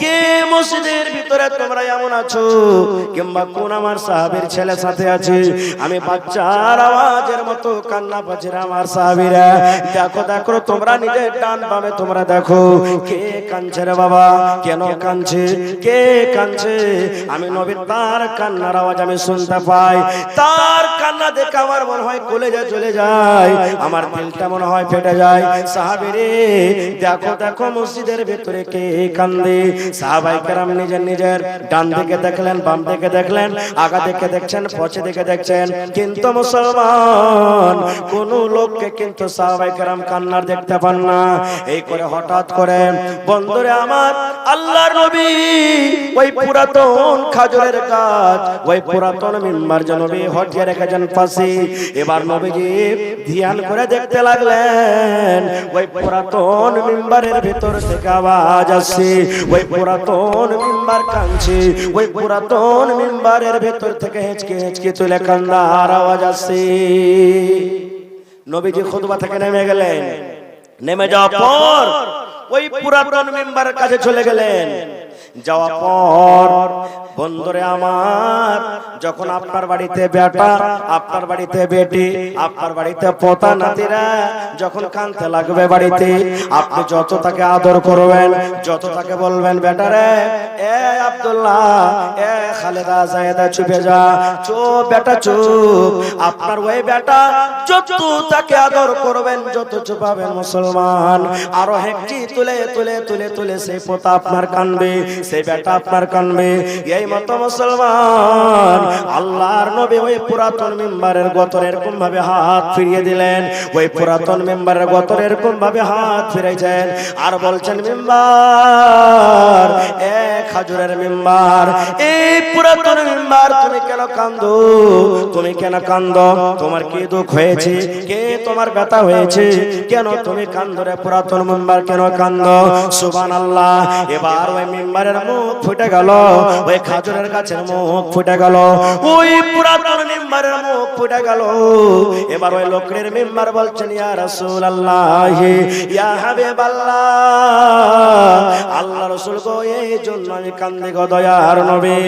কে মসজিদের ভিতরে তোমরা এমন আছো, কিংবা কোন আমার সাহাবীর ছেলে সাথে আছে, আমি বাচ্চার আওয়াজের মতো কান্না পাচ্ছি, আমার সাহাবীরা দেখো দেখো, তোমরা নিজের ডান বামে তোমরা দেখো, কে কাঁদছে রে বাবা, কেন কাঁদছে, কে কাঁদছে? আমি নবী তার কান্নার আওয়াজ আমি শুনতে পাই, তার কান্না দেখে আমার মনে হয় কলেজা চলে যায়, আমার দিলটা মনে হয় ফেটে যায়। সাহাবীরে দেখো দেখো, মসজিদের ভিতরে কে কান্দে? সাহাবায়ে কেরাম নিজের নিজের ডান দিকে দেখলেন, বাম দিকে দেখলেন, আগা দিকে দেখছেন, পছে দিকে দেখছেন, কিন্তু মুসলমান কোন লোককে কিন্তু সাহাবায়ে কেরাম কান্নার দেখতে পান না। এই করে হঠাৎ করে বন্ধুরে আমার, আল্লাহর নবী ওই পুরাতন খাজুরের গাছ, ওই পুরাতন মিম্বার নবী হটিয়ে রেখেছেন পাশে। এবার নবীজি ধ্যান করে দেখতে লাগলেন, ওই পুরাতন মিম্বারের ভিতর থেকে আওয়াজ আসছে, ওই পুরাতন মিম্বার কাঁদছে, ওই পুরাতন মিম্বারের ভিতর থেকে হেঁচকে হেঁচকে তুলে কান্নার আওয়াজ আসছে। নবীজি খুতবা থেকে নেমে গেলেন, নেমে যাওয়ার পর ওই পুরাতন মিম্বারের কাছে চলে গেলেন। যাওয়ার পর বন্ধুরে আমার, যখন আপনার বাড়িতে বেটা, আপনার বাড়িতে বেটি, আপনার বাড়িতে পোতা নাতিরা যখন কাঁদতে লাগবে বাড়িতে, আপনি যত তাকে আদর করবেন, যত তাকে বলবেন, বেটা রে, এ আব্দুল্লাহ, এ খালেদা, জায়েদা, চুপে যা, চুপ বেটা চুপ, আপনার ওই বেটা যত তাকে আদর করবেন, যত চুপাবেন মুসলমান, আরো হেঁচি তুলে তুলে তুলে তুলে সেই পোতা আপনার কাঁদবে, সেই বেটা আপনার কাঁদবে। এই মতো মুসলমান, আল্লাহর নবী ওই পুরাতন মিম্বারের গতরে এরকম ভাবে হাত ফিরিয়ে দিলেন, ওই পুরাতন মিম্বারের গতরে এরকম ভাবে হাত ফিরাইছেন, আর বলছেন, মিম্বার, এক খাজুরের মিম্বার, এই পুরাতন মিম্বার, তুমি কেন কান্দো, তুমি কেন কান্দো, তোমার কি দুঃখ হয়েছে, কে তোমার ব্যথা হয়েছে, কেন তুমি কান্দো রে পুরাতন মিম্বার, কেন কান্দো? সুবহানাল্লাহ। এবার ওই মিম্বারের মুখ ফুটে গেল, ওই খাজুরের গাছের মুখ ফুটে গেল, ওই পুরাতন মিম্বারের মুখ ফুটে গেল। এবার ওই লোকের মিম্বার বলছেন, ইয়া রাসূলুল্লাহ, ইয়া হাবিবাল্লাহ, আল্লাহ রাসূল গো, এই জন্য আমি কান্দি গো দয়ার নবী,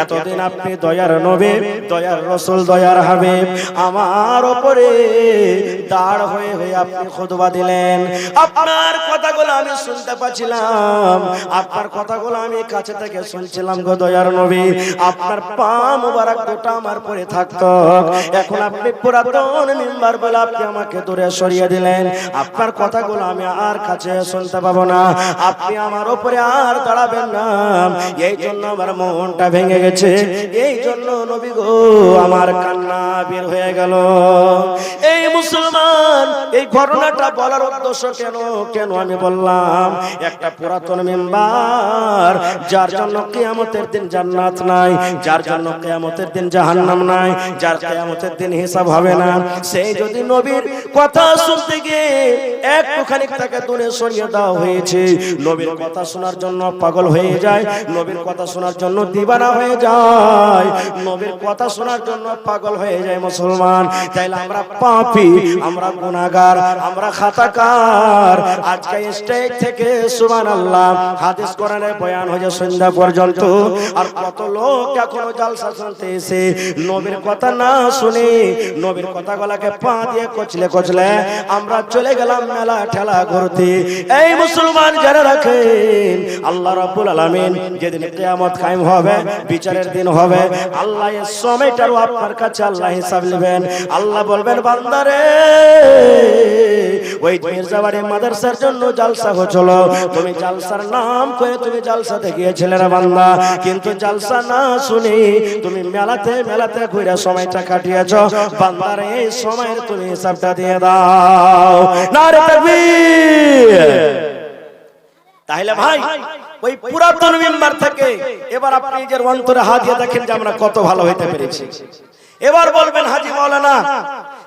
এতদিন আপনি দয়ার নবী, দয়ার রাসূল, দয়ার হাবিব, আমার উপরে দাঁড় হয়ে হয়ে আপনি খুতবা দিলেন, আপনার কথাগুলো আমি শুনতে পাচ্ছিলাম, আপনার কথাগুলো আমি আমি কাছে থেকে শুনছিলাম গো দয়ার নবী, আপনার পা মোবারক দুটো আমার পরে থাকতো, এখন আপনি পুরাতন মিম্বার বলে আপনি আমাকে দূরে সরিয়ে দিলেন, আপনার কথাগুলো আমি আর কাছে শুনতে পাবো না, আপনি আমার উপরে আর দাঁড়াবেন না, এই জন্য আমার মনটা ভেঙে গেছে, এই জন্য নবী গো আমার কান্না বের হয়ে গেল। এই মুসলমান, এই ঘটনাটা বলার উদ্দেশ্য কেন আমি বললাম, একটা পুরাতন মিম্বার যার জন্য কিয়ামতের দিন জান্নাত নাই, যার জন্য কিয়ামতের দিন জাহান্নাম নাই, যার কিয়ামতের দিন হিসাব হবে না, সেই যদি নবীর কথা শুনতে গিয়ে একটুখানি তাকে দূরে সরিয়ে দেওয়া হয়েছে, নবীর কথা শোনার জন্য পাগল হয়ে যায়, নবীর কথা শোনার জন্য দিবানা হয়ে যায়, নবীর কথা শোনার জন্য পাগল হয়ে যায় মুসলমান। তাইলে আমরা পাপী, আমরা গুনাহগার, আমরা খাতাকার। আজকে স্টেজ থেকে সুবহানাল্লাহ হাদিস কোরআনের বয়ান হয়ে সন্ধ্যা পর্যন্ত, আর কত লোক এখনো জালসা শুনতে এসে নবীর কথা না শুনে নবীর কথাগুলোকে পা দিয়ে কচলে আমরা চলে গেলাম মেলা ঠেলা ঘুরতে। এই মুসলমান যারা রাখেন, আল্লাহ রাব্বুল আলামিন যেদিন কিয়ামত কায়েম হবে, বিচারের দিন হবে, আল্লাহ এই সময়টারও আপনার কাছে আল্লাহ হিসাব নেবেন। আল্লাহ বলবেন বান্দারে, ওই মির্জাবাড়ি মাদ্রাসার জন্য জালসা হচ্ছিল, তুমি জালসার নাম করে তুমি জালসাতে গিয়েছিলে রে বান্দা, কিন্তু জালসা না শুনে তুমি মেলাতে ঘুরে সময়টা কাটিয়েছো, বান্দারে এই সময়ের তুমি হিসাবটা দিয়ে দাও। নারে তাকবীর। তাহলে ভাই ওই পুরাতন মিম্বার থেকে এবার আপনি নিজের অন্তরে হাত দিয়ে দেখেন যে আমরা কত ভালো হইতে পেরেছি। এবার বলবেন হাজী মাওলানা,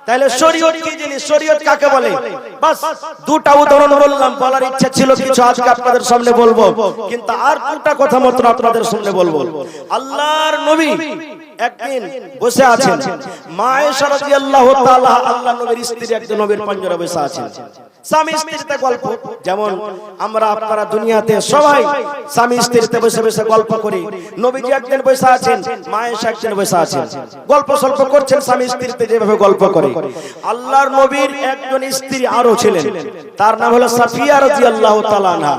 তাহলে শরীয়ত কি জিনিস, শরীয়ত কাকে বলে? বাস দুটা উদাহরণ বললাম, বলার ইচ্ছা ছিল কিছু আজকে আপনাদের সামনে বলবো, কিন্তু আর দুটা কথা মাত্র আপনাদের সামনে বলবো। আল্লাহর নবী একদিন বসে আছেন, মা আয়েশা রাদিয়াল্লাহু তাআলা, আল্লাহর নবীর স্ত্রী একজন নবীর পাঞ্জরে বসে আছেন, স্বামী স্ত্রীতে গল্প, যেমন আমরা আপনারা দুনিয়াতে সবাই স্বামী স্ত্রীতে বসে বসে গল্প করি, নবীজি একদিন বসে আছেন, মা আয়েশা একদিন বসে আছেন, গল্প সল্প করছেন স্বামী স্ত্রীতে যেভাবে গল্প করে। আল্লাহর নবীর একজন স্ত্রী আরো ছিলেন, তার নাম হলো সাফিয়া রাদিয়াল্লাহু তাআলা আনহা।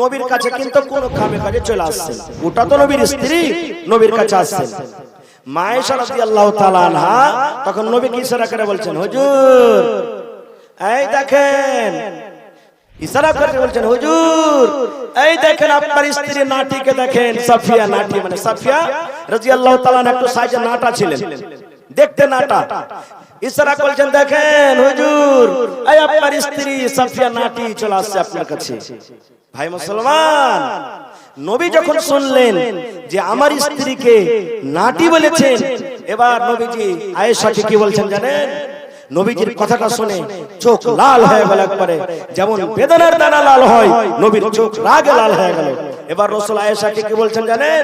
নবীর কাছে কিন্তু কোনো কামে কাজে চলে আসছেন, ওটা তো নবীর স্ত্রী, নবীর কাছে আসছেন। মা আয়েশা রাদিয়াল্লাহু তাআলা আনহা তখন নবীকে ইশারা করে বলছেন, হুজুর এই দেখেন, ইশারা করে বলছেন, হুজুর এই দেখেন আপনার স্ত্রী নাটিকে দেখেন, সাফিয়া, নাটি মানে সাফিয়া রাদিয়াল্লাহু তাআলা একটু সাইজে নাটা ছিলেন, দেখতে নাটা, ইশারা করছেন দেখেন হুজুর এই আপনার স্ত্রী সাফিয়া নাটি চলে আসছে আপনার কাছে। ভাই মুসলমান, নবী যখন শুনলেন যে আমার স্ত্রীকে নাটি বলেছেন, এবার নবীজি আয়েশাকে কি বলছেন জানেন? নবীজির কথাটা শুনে চোখ লাল হয়ে গেল, একবারে যেমন বেদনার দানা লাল হয়, নবীর চোখ রাগে লাল হয়ে গেল। এবার রাসূল আয়েশাকে কি বলছেন জানেন?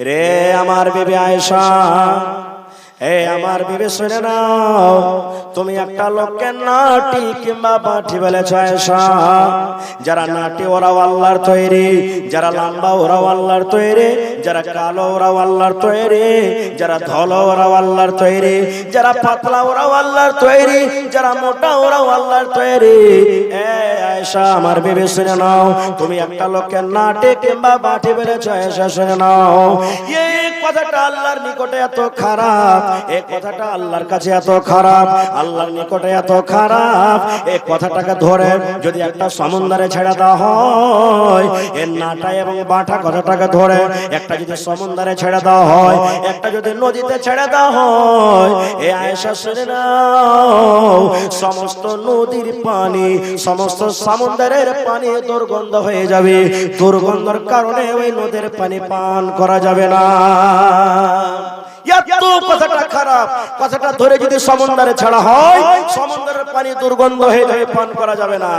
রে আমার বিবি আয়েশা, এ আমার বিবি শুনে নাও, তুমি একটা লোককে নাটি কিংবা বাটি বলেছ আয়েশা, যারা নাটি ওরাও আল্লাহর তৈরি, যারা লম্বা ওরাও আল্লাহর তৈরি, যারা কালো ওরাও আল্লাহর তৈরি, যারা ধলো ওরাও আল্লাহর তৈরি, যারা পাতলা ওরাও আল্লাহর তৈরি, যারা মোটা ওরাও আল্লাহর তৈরি। এ আয়েশা আমার বিবি শুনে নাও, তুমি একটা লোককে নাটি কিংবা বাটি বলেছ আয়েশা শুনে নাও। এই কথাটা আল্লাহর নিকটে এত খারাপ, এই কথাটা আল্লাহর কাছে এত খারাপ, আল্লাহর নিকটে এত খারাপ, এই কথাটাকে ধরে যদি একটা সমুদ্রে ছেড়ে দেওয়া হয়, এর নাটা এবং বাটা কথাটাকে ধরে একটা যদি সমুদ্রে ছেড়ে দেওয়া হয়, একটা যদি নদীতে ছেড়ে দেওয়া হয়, এই আয়েশা শুনে নাও, সমস্ত নদীর পানি, সমস্ত সমুদ্রের পানি দুর্গন্ধ হয়ে যাবে, দুর্গন্ধের কারণে ওই নদীর পানি পান করা যাবে না। এত কথাটা খারাপ, কথাটা ধরে যদি সমুদ্রে ছাড়া হয়, সমুদ্রের পানি দুর্গন্ধ হয়ে যাবে, পান করা যাবে না।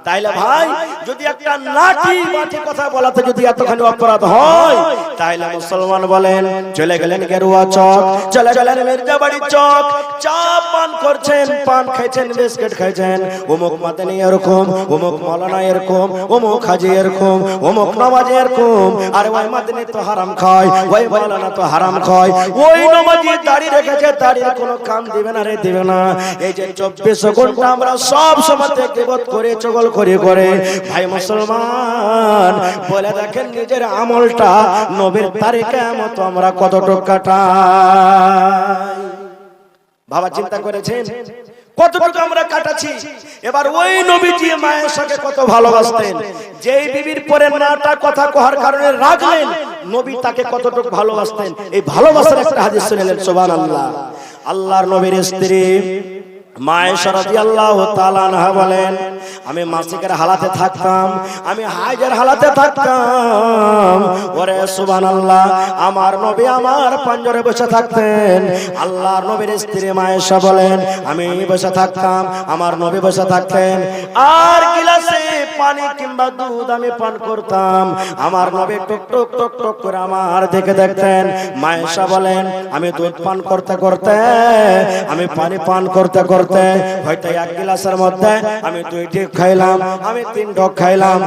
তাইলে ভাই যদি একটা লাঠি বাটি কথা বলাতে যদি এতখানি অপরাধ হয়, তাইলে মুসলমান বলেন চলে গেলেন গেরুয়া চক, চলে গেলেন মির্জাবাড়ি চক, চা পান করছেন, পান খাইছেন, বিস্কিট খাইছেন, অমুক মাদানি এরকম, অমুক মাওলানা এরকম, অমুক হাজি এরকম, অমুক নামাজি এরকম, আর ওই মাদানি তো হারাম খায়, ওই মাওলানা তো হারাম খায়, ওই নামাজি দাড়ি রেখেছে, দাড়ির কোনো কাম দিবে না রে, দিবে না। এই যে 24 ঘন্টা আমরা সব সময় গীবত করে চগল করে করে। ভাই মুসলমান, বলে দেখেন নিজের আমলটা নবীর তারিখের মতো আমরা কতটুকু কাটাই। বাবা চিন্তা করেছেন কতটুকু আমরা কাটাচ্ছি? এবার ওই নবীজি মায়ের সাথে কত ভালোবাসতেন, যেই বিবির পরে নাটা কথা কহার কারণে রাখলেন, নবী তাকে কতটুকু ভালোবাসতেন। এই ভালোবাসার একটা হাদিস শুনলেন, সুবহানাল্লাহ। আল্লাহর নবীর স্ত্রী মা আয়েশা রাদিয়াল্লাহু তাআলা আনহা বলেন, আমি মাসিকের হালাতে থাকতাম, আমি হাইজের হালাতে থাকতাম। ওরে সুবহানাল্লাহ, আমার নবী আমার পাঞ্জরে বসে থাকতেন। আল্লাহর নবীর স্ত্রী মা আয়েশা বলেন, আমি বসে থাকতাম, আমার নবী বসে থাকতেন, আর গিলাসে পানি কিংবা দুধ আমি পান করতাম। আমার নবী টুক টুক টুক টুক করে আমার দিকে দেখতেন। মা আয়েশা বলেন, আমি দুধ পান করতে করতে, আমি পানি পান করতে করতে হয়তো এক গ্লাসের মধ্যে আমি 2 ঢোক খাইলাম, আমি 3 ঢোক খাইলাম,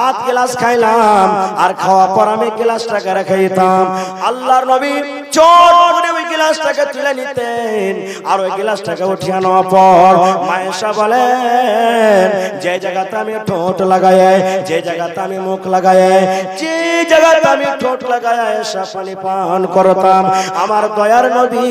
8 গ্লাস খাইলাম, আর খাওয়ার পর আমি গ্লাসটাকে রেখে দিতাম। আল্লাহর নবী চট করে ওই গ্লাসটাকে তুলে নিতেন, আর ওই গ্লাসটাকে উঠিয়ে নেওয়ার পর মা আয়েশা বলেন, যে জায়গাতে আমি ঠোঁট লাগায়, যে জায়গাতে আমি মুখ লাগায়, যে জায়গাতে আমি ঠোঁট লাগায় আয়েশা পানি পান করতাম, আমার দয়ার নবী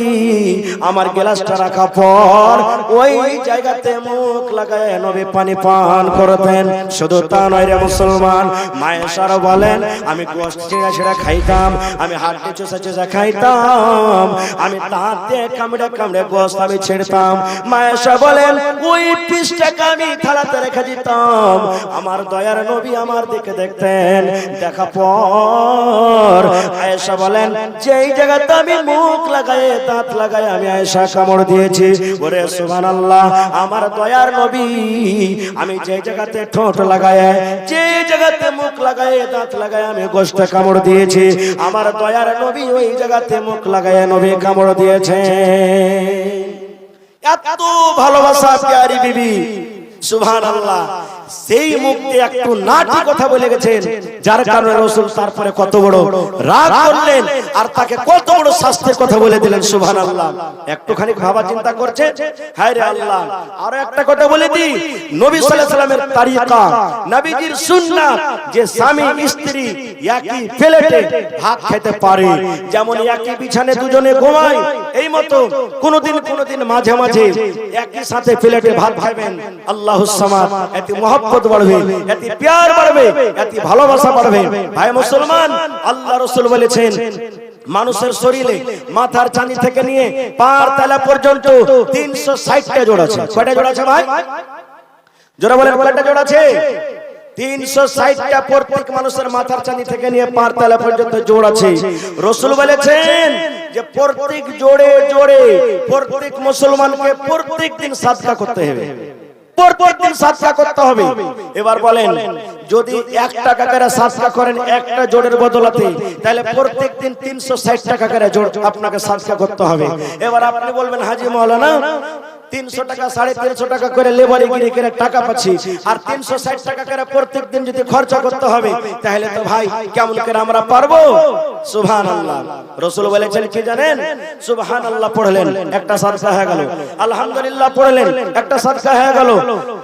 আমার গ্লাসটা রাখার পর ওই জায়গাতে মুখ লাগায় নবী পানি পান করতেন। শুধু তা নয় রে মুসলমান, মা আয়েশা বলেন, আমি গোশত ছিঁড়া ছিঁড়া খাইতাম, আমি হাড়টি চুষা চুষা খাইতাম, আমি দাঁত দিয়ে কামড়ে কামড়ে গোশত আমি ছিঁড়তাম। মা আয়েশা বলেন, ওই পিসটাকে আমি থালাতে রেখে দিতাম। আমার দয়ার নবী আমার দিকে দেখতেন, দেখা পর আয়েশা বলেন, যেই জায়গাতে আমি মুখ লাগায় দাঁত লাগায় আমি আয়েশা কামড় দিয়েছি, ওরে সুবহানাল্লাহ, আমার দয়ার নবী আমি যে জায়গাতে ঠোঁট লাগায়, যে জায়গাতে মুখ লাগায় দাঁত লাগায় আমি গোশত কামড় দিয়েছি, আমার দয়ার নবী ওই জায়গাতে মুখ লাগায় নবী কামড় দিয়েছে। এত ভালোবাসা প্যারি বিবি, সুবহানাল্লাহ। সেই মুখে একটু নাটি কথা বলে গেছেন, যার কারণে রাসূল তারপরে কত বড় রাগ করলেন, আর তাকে কত বড় শাস্তির কথা বলে দিলেন। সুবহানাল্লাহ। একটুখানি ভাবা চিন্তা করছে, হায় রে আল্লাহ। আর একটা কথা বলে দিই, নবী সাল্লাল্লাহু আলাইহি সাল্লামের তরিকা, নবীজির সুন্নাত, যে স্বামী স্ত্রী একই প্লেটে ভাত খেতে পারে, যেমন একই বিছানে দুজনে ঘুমায়, এই মতো কোনদিন কোনদিন মাঝে মাঝে একই সাথে প্লেটে ভাত খাবেন। আল্লাহুস সামাদ, এতে মহব্বত বাড়বে, এতে প্যার বাড়বে, এতে ভালোবাসা বাড়বে। ভাই মুসলমান, আল্লাহ রাসূল বলেছেন, মানুষের শরীরে মাথার চাঁদি থেকে নিয়ে পার তলা পর্যন্ত 360টা জোড় আছে। কয়টা জোড় আছে ভাই? জোড়া বলেন, কয়টা জোড় আছে? 360টা। প্রত্যেক মানুষের মাথার চাঁদি থেকে নিয়ে পার তলা পর্যন্ত জোড় আছে। রাসূল বলেছেন যে প্রত্যেক জোড়ে জোড়ে প্রত্যেক মুসলমানকে প্রত্যেক দিন সাদকা করতে হবে, প্রত্যেকদিন সাদকা করতে হবে। এবার বলেন, যদি 1 টাকা করে সাদকা করেন একটা জোড়ের বদলাতে, তাহলে প্রত্যেকদিন 360 টাকা করে জোড় আপনাকে সাদকা করতে হবে। এবার আপনি বলবেন, হাজী মাওলানা 300 টাকা 350 টাকা করে লেবারি গিরি করে টাকা পাচ্ছি, আর 360 টাকা করে প্রত্যেকদিন যদি খরচা করতে হবে, তাহলে তো ভাই কেমন করে আমরা পারবো? সুবহানাল্লাহ। রাসূল বলেছেন কি জানেন? সুবহানাল্লাহ পড়লেন, একটা সাদকা হয়ে গেল, আলহামদুলিল্লাহ পড়লেন, একটা সাদকা হয়ে গেল।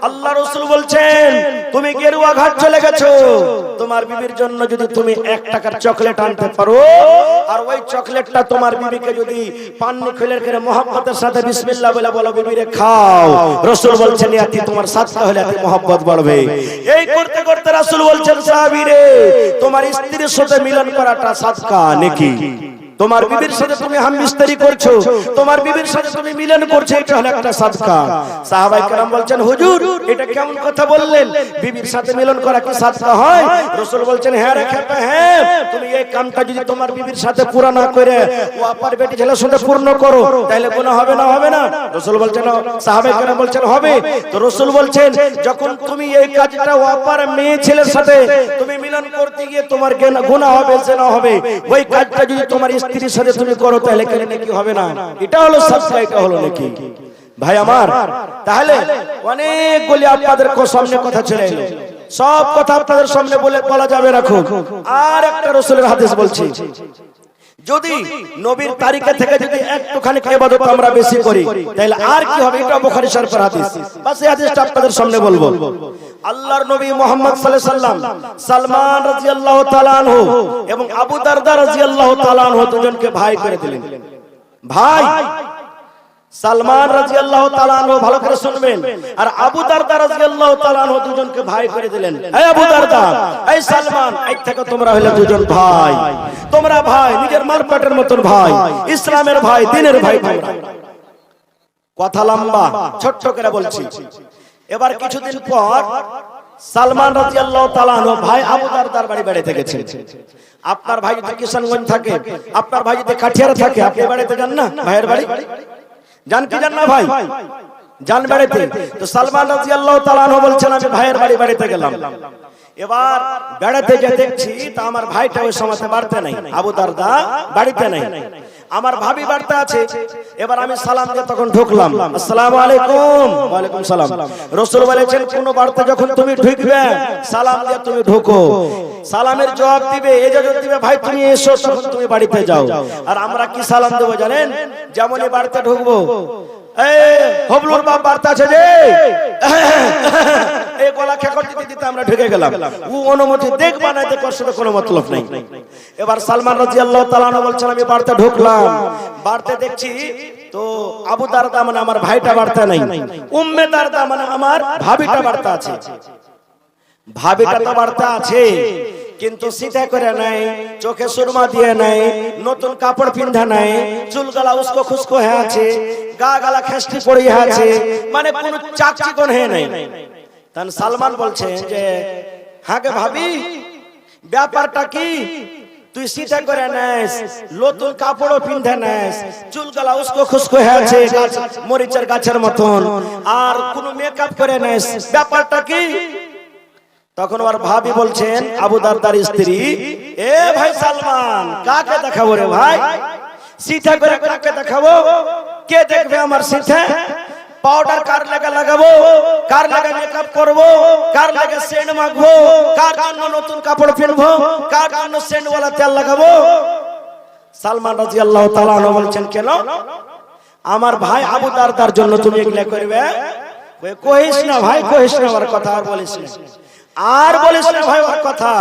আল্লাহ রাসূল বলছেন, তুমি গেরুয়া ঘাট চলে গেছো, তোমার বিবির জন্য যদি তুমি 1 টাকার চকলেট আনতে পারো, আর ওই চকলেটটা তোমার বিবিকে যদি পান্নি খুলে করে মহব্বতের সাথে বিসমিল্লাহ বলে বলো, বিবি রে খাও, রাসূল বলছেন এতে তোমার সাদকা হলে এতে মহব্বত বাড়বে। এই করতে করতে রাসূল বলছেন, সাহাবী রে, তোমার স্ত্রীর সাথে মিলন করাটা সাদকা নাকি? তোমার বিবির সাথে তুমি হামবিস্তারি করছো, তোমার বিবির সাথে তুমি মিলন করছো, এটা হলো একটা সাদকা। সাহাবায়ে কেরাম বলছেন, হুজুর এটা কেমন কথা বললেন? বিবির সাথে মিলন করা কি সাদকা হয়? রাসূল বলছেন, হ্যাঁ রে খেপা, হ্যাঁ, তুমি এই কামটা যদি তোমার বিবির সাথে পুরা না করে ও আপার বেটি ছেলের সাথে পূর্ণ করো, তাহলে গুনাহ হবে না? হবে না? রাসূল বলছেন, সাহাবায়ে কেরাম বলছেন হবে। তো রাসূল বলছেন, যখন তুমি এই কাজটা ও আপার মেয়ে ছেলের সাথে তুমি মিলন করতে গিয়ে তোমার গুনাহ হবে, জিনা হবে, ওই কাজটা যদি তোমার স্ত্রীর সাথে তুমি করো, তাহলে কেন নাকি হবে না? এটা হলো সাদকা, এটা হলো নাকি? ভাই আমার, তাহলে অনেকগুলি আপনাদের সামনে কথা চলে এলো, সব কথা আপনাদের সামনে বলা যাবে, রাখুন। আর একটা রাসূলের হাদিস বলছি, যদি নবীর তারিখে থেকে যদি একটুখানি ইবাদত আমরা বেশি করি তাহলে আর কি হবে? এটা বুখারী শরীফের হাদিস। বাস এই হাদিসটা আপনাদের সামনে বলবো। আল্লাহর নবী মুহাম্মদ সাল্লাল্লাহু আলাইহি সাল্লাম সালমান রাদিয়াল্লাহু তাআলা আনহু এবং আবু দারদা রাদিয়াল্লাহু তাআলা আনহু দুজনকে ভাই করে দিলেন। ভাই সালমান রাদিয়াল্লাহু তাআলা আনহু, ভালো করে শুনবেন, আর আবু দারদা রাদিয়াল্লাহু তাআলা আনহু দুজনকে ভাই করে দিলেন। এই আবু দারদা, এই সালমান, এই থেকে তোমরা হলে দুজন ভাই। তোমরা ভাই, নিজের মারপেটের মতন ভাই, ইসলামের ভাই, দ্বীনের ভাই তোমরা। কথা লম্বা, ছোট্ট করে বলছি। এবার কিছুদিন পর সালমান রাদিয়াল্লাহু তাআলা আনহু ভাই আবু দারদার বাড়ি বেড়াতে গেছেন। আপনার ভাই যদি কিশনগঞ্জ থাকে, আপনার ভাই যদি কাঠিয়ারে থাকে, আপনি বেড়াতে যান না ভাইয়ের বাড়ি? জান কি জান না ভাই? জান বেড়াতে। তো সালমান রাদিয়াল্লাহু তাআলা আনহু বলছেন আমি ভাইয়ের বাড়ি বেড়াতে গেলাম। এবার বেড়াতে যে দেখছি তা আমার ভাইটা ওই সময়তে বাড়িতে নাই, আবু দারদা বাড়িতে নাই, আমার ভাবি বাড়িতে আছে। এবার আমি সালাম দিয়ে তখন ঢুকলাম, আসসালামু আলাইকুম। ওয়া আলাইকুম সালাম। রাসূল বলেছেন কোন বাড়িতে যখন তুমি ঢুকবে সালাম দিয়ে তুমি ঢোকো, সালামের জবাব দিবে, ইজাজত দিবে, ভাই তুমি এসো, তখন তুমি বাড়িতে যাও। আর আমরা কি সালাম দেব জানেন? যেমনই বাড়িতে ঢুকবো, এই হবলুর বাপ বাড়িতে আছে যে, এই গলা খেকর দিতে দিতে আমরা ঢুকে গেলাম। ও অনুমতি দেখবা না, দেখবার সাথে কোনো মতলব নাই। এবার সালমান রাদিয়াল্লাহু তাআলা আনহু বলছেন আমি বাড়িতে ঢুকলাম, বাড়িতে দেখছি তো আবু দারদা মানে আমার ভাইটা বাড়িতে নাই, উম্মে দারদা মানে আমার ভাবিটা বাড়িতে আছে। ভাবিটা তো বাড়িতে আছে কিন্তু সিধা করে নাই, চোখে সুরমা দিয়ে নাই, নতুন কাপড় পিন্ধা নাই, চুল গালা উস্কো খুস্কো হয়ে আছে, গা গালা খেস্টি পড়ে আছে, মানে কোনো চাকচিকন হয়ে নাই। তখন সালমান বলছে যে হ্যাঁ গে ভাবি, ব্যাপারটা কি? তুই সিধা করে নাস, নতুন কাপড়ও পিন্ধে নাস, চুল গালা উস্কো খুস্কো হয়ে আছে মরিচের গাছের মতন, আর কোনো মেকআপ করে নাস, ব্যাপারটা কি? তখন ওর ভাবি বলছেন আবু দারদার স্ত্রী, এ ভাই সালমান, কাকে দেখাবো রে ভাই? সিধা করে কাকে দেখাবো? কে দেখবে আমার সিধা? পাউডার কার লাগা লাগাবো, কার লাগা মেকআপ করবো, কার লাগা সেন্ট মাখবো, কার জন্য নতুন কাপড় কিনবো, কার জন্য সেন্ট ওয়ালা তেল লাগাবো? সালমান রাদিয়াল্লাহু তাআলা আনহু বলছেন কেন? আমার ভাই আবু দারদার জন্য তুমি এগুলা করবে? কইস না ভাই, কইস না, ওর কথা আর বলিস না, আর বলিস না ভাই ওর কথা।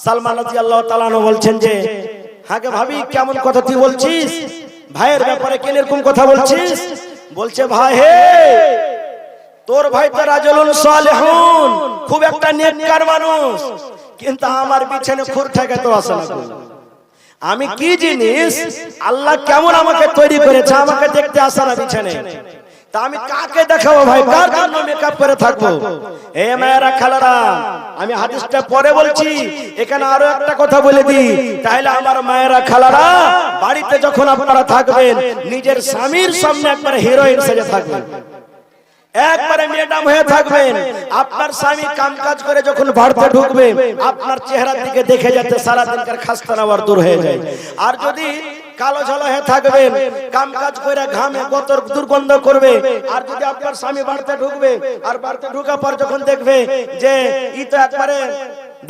সালমান রাদিয়াল্লাহু তাআলা আনহু বলছেন যে হ্যাঁ গে ভাবি, কেমন কথা তুই বলছিস? ভাইয়ের ব্যাপারে কেন এরকম কথা বলছিস? বলছে ভাই হে, তোর ভাই তো রাজুলুন সালেহুন, খুব একটা নেককার মানুষ, কিন্তু আমার বিছানে খুর ঠেকে তো আসে না। আমি কি জিনিস, আল্লাহ কেমন আমাকে তৈরি করেছে, আমাকে দেখতে আসে না বিছানে, তা আমি কাকে দেখাবো ভাই? কার জন্য মেকআপ করে থাকবো? এ মায়েরা খালারা, আমি হাদিসটা পরে বলছি, এখানে আরো একটা কথা বলে দিই। তাহলে আমার মায়েরা খালারা, বাড়িতে যখন আপনারা থাকবেন নিজের স্বামীর সামনে একবারে হিরোইন সেজে থাকবেন, একবারে ম্যাডাম হয়ে থাকবেন। আপনার স্বামী কামকাজ করে যখন বাড়িতে ঢুকবে আপনার চেহারার দিকে দেখে যাতে সারা দিনকার খাস্তা নেওয়ার দূর হয়ে যায়। আর যদি কালো ঝালো হয়ে থাকবেন, কামকাজ করে ঘামে গতর দুর্গন্ধ করবে, আর যদি আপনার স্বামী বাড়িতে ঢুকবে আর বাড়িতে ঢোকার পর যখন দেখবে যে ই তো একবারে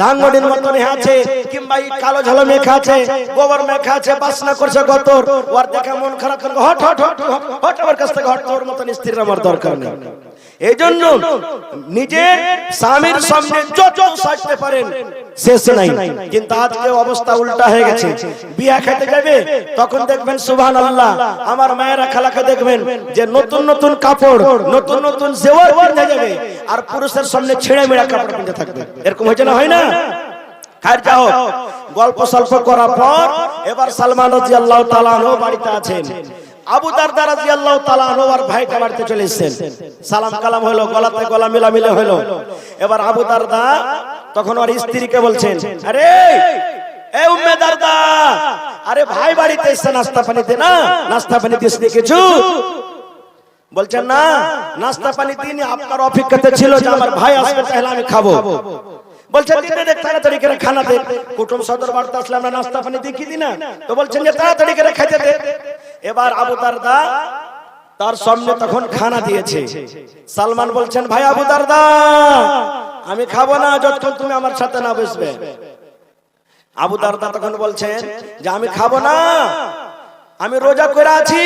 ধাঙ্গডির মতন আছে, কিংবা ই কালো ঝালো মেখা আছে, গোবর মেখা আছে, বাসনা করছে গতর, ওর দেখে মন খারাপ করে হট হট হট হট, আমার কাছ থেকে হট, তোর মতন স্ত্রীর আমার দরকার নেই। এই জন্য নিজের স্বামীর সামনে যত সাজতে পারেন শেষ নাই, কিন্তু আজকে অবস্থা উল্টা হয়ে গেছে। বিয়া খেতে যাবে তখন দেখবেন সুবহানাল্লাহ, আমার মায়েরা খালাকে দেখবেন যে নতুন নতুন কাপড়, নতুন নতুন জেওয়ার পরে যাবে, আর পুরুষের সামনে ছেঁড়া মেড়া কাপড় পরে থাকবে। এরকম হয়েছে না, হয় না? খায় যাও, গল্প সল্প করার পর এবার সালমান রাদিয়াল্লাহু তাআলা আনহু বাড়িতে আছেন। আবু দারদা রাদিয়াল্লাহু তাআলা আনহু আর ভাইটা বাড়িতে চলে এসেছেন। সালাম কালাম হলো, গলাতে গলা মিলামিলে হলো। এবার আবু দারদা তখন ওর স্ত্রীকে বলছেন, আরে এ উম্মে দারদা, আরে ভাই বাড়িতে এসে নাস্তা পানি দে না, নাস্তা পানি দিস নি কিছু? বলছেন না, নাস্তা পানি দিইনি, আপনার অপেক্ষাতে ছিল যে আমার ভাই আসবে তাহলে আমি খাবো। বলছেন দিতে দেখ, তাড়াতাড়ি করে খানা দে, কুটুম সদর বাড়িতে আসলে আমরা নাস্তা পানি দেখি দি না, তো বলছেন যে তাড়াতাড়ি করে খেতে দে। এবার আবু দারদা তার সামনে তখন খানা দিয়েছে। সালমান বলছেন, ভাই আবু দারদা, আমি খাবো না যতক্ষণ তুমি আমার সাথে না বসবে। আবু দারদা তখন বলছেন যে আমি খাবো না, আমি রোজা করে আছি।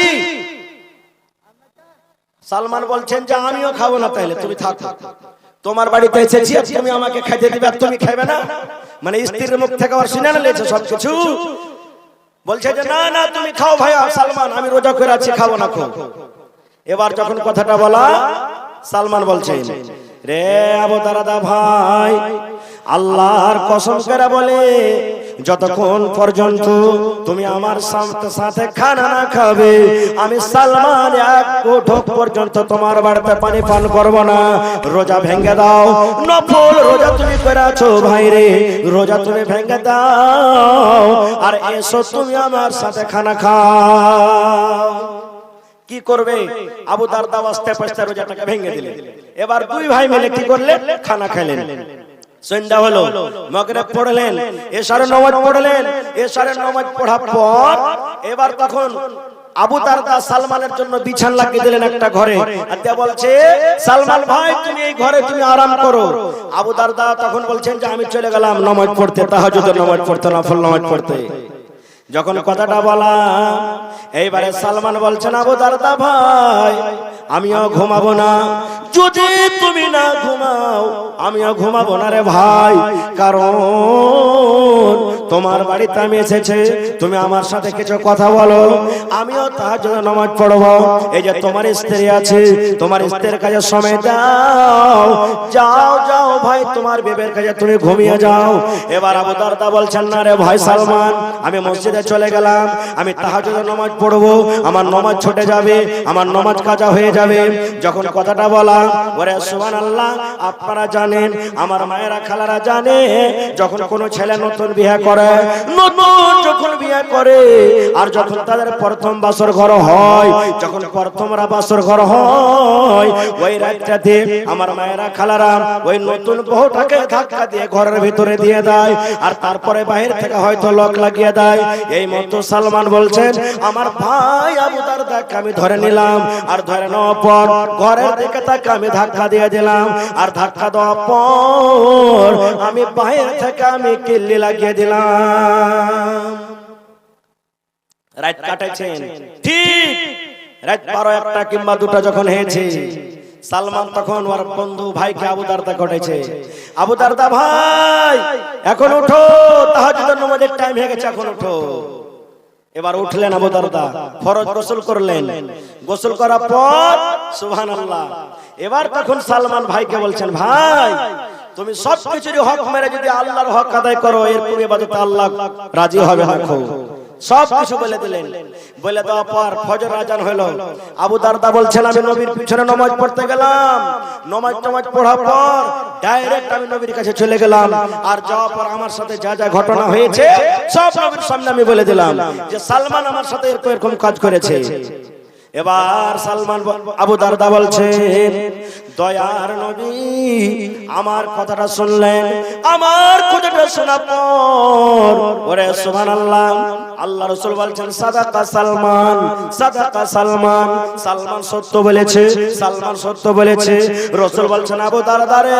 সালমান বলছেন যে আমিও খাবো না, তাইলে তুমি থাকো, তোমার বাড়িতে এসেছি, তুমি আমাকে খাইতে দিবে আর তুমি খাইবে না? মানে স্ত্রীর মুখ থেকে আর শুনে নিয়েছে সবকিছু। বলছে যে না না তুমি খাও ভাই সালমান, আমি রোজা করে আছি, খাবো না খো। এবার যখন কথাটা বলা, সালমান বলছে রে আবু দারদা ভাই, আল্লাহর কসম করে বলে যতক্ষণ পর্যন্ত তুমি আমার সাথে খানা না খাবে, আমি সালমান এক ঢোক পর্যন্ত তোমার বাড়িতে পানি পান করব না। রোজা ভেঙে দাও, নফল রোজা তুমি করে আছো ভাই রে, রোজা তুমি ভেঙে দাও আর এসো তুমি আমার সাথে খানা খাও। কি করবে? আবু দারদা আস্তে আস্তে রোজাটাকে ভেঙে দিলেন। এবার দুই ভাই মিলে কি করলেন? খানা খেলেন। সন্ধ্যা হলো, মাগরিব পড়লেন, এশারের নামাজ পড়লেন। এশারের নামাজ পড়ার পর এবার তখন আবু দারদা সালমানের জন্য বিছানা লাগিয়ে দিলেন একটা ঘরে। আর দিয়া বলছে সালমান ভাই তুমি এই ঘরে তুমি আরাম করো। আবু দারদা তখন বলছেন যে আমি চলে গেলাম নামাজ পড়তে, তাহাজ্জুদের নামাজ পড়তে, নফল নামাজ পড়তে। যখন কথাটা বলা, এইবারে সালমান বলছেন আবু দারদা ভাই আমিও ঘুমাবো না, যদি তুমি না ঘুমাও আমিও ঘুমাবো না রে ভাই, কারণ তোমার বাড়িতে আমি এসেছি, তুমি আমার সাথে কিছু কথা বলো, আমিও তাহাজ্জুদের নামাজ পড়বো। এই যে তোমার স্ত্রী আছে, তোমার স্ত্রীর কাছে সময় দাও, যাও যাও ভাই তোমার বিবির কাছে তুমি ঘুমিয়ে যাও। এবার আবু দারদা বলছেন না রে ভাই সালমান, আমি মসজিদে চলে গেলাম, আমি তাহাজ্জুদের নামাজ পড়বো, আমার নামাজ ছুটে যাবে, আমার নামাজ কাজা হয়ে যাবে। যখন কথাটা বলা, ওরে সুবহানাল্লাহ, আপনারা জানেন, আমার মায়েরা খালারা জানে, যখন কোনো ছেলে নতুন বিয়ে করে, নতুন যখন বিয়ে করে আর যখন তাদের প্রথম বাসর ঘর হয়, যখন প্রথমরা বাসর ঘর হয়, ওই রাতটাতে আমার মায়েরা খালারা ওই নতুন বউটাকে ধাক্কা দিয়ে ঘরের ভিতরে দিয়ে দেয়, আর তারপরে বাহির থেকে হয়তো লক লাগিয়ে দেয়। এই মতো সালমান বলছেন আমার ভাই আবু দারদাকে আমি ধরে নিলাম, আর ধরে নেওয়ার পর ঘরের দিকে তাকে আমি ধাক্কা দিয়ে দিলাম, আর ধাক্কা দেওয়ার পর আমি বাহির থেকে আমি কিল্লি লাগিয়ে দিলাম। রাত কাটাইছেন, ঠিক রাত 12-1 কিংবা 2টা যখন হয়েছে, সালমান তখন ওর বন্ধু ভাইকে আবু দারদা করেছে, আবু দারদা ভাই এখন উঠো, তাহাজ্জুদের নামাজের টাইম হয়ে গেছে, এখন উঠো। এবার উঠলেন আবু দারদা, ফরজ গোসল করলেন, গোসল করার পর সুবহানাল্লাহ, এবার তখন সালমান ভাইকে বলছেন ভাই তুমি সবকিছুরই হক মেরে যদি আল্লাহর হক আদায় করো, এরপর ইবাদতে আল্লাহ রাজি হবে না। সব কিছু বলে দিলেন। বলে দেওয়ার পর ফজর আজান হলো। আবু দারদা বলছেন আমি নবীর পিছনে নামাজ পড়তে গেলাম, নামাজ পড়ার পর ডাইরেক্ট আমি নবীর কাছে চলে গেলাম, আর যাওয়ার পর আমার সাথে যা যা ঘটনা হয়েছে সব নবীর সামনে আমি বলে দিলাম যে সালমান আমার সাথে এরকম কাজ করেছে। এবার সালমান আবু দারদা বলছেন দয়ার নবী আমার কথাটা শুনলেন, আমার কথাটা শোনার পর ওরে সুবহানাল্লাহ, আল্লাহ রাসূল বলছেন সাদাকা সালমান, সাদাকা সালমান, সালমান সত্য বলেছে, সালমান সত্য বলেছে। রাসূল বলছেন আবু দারদা রে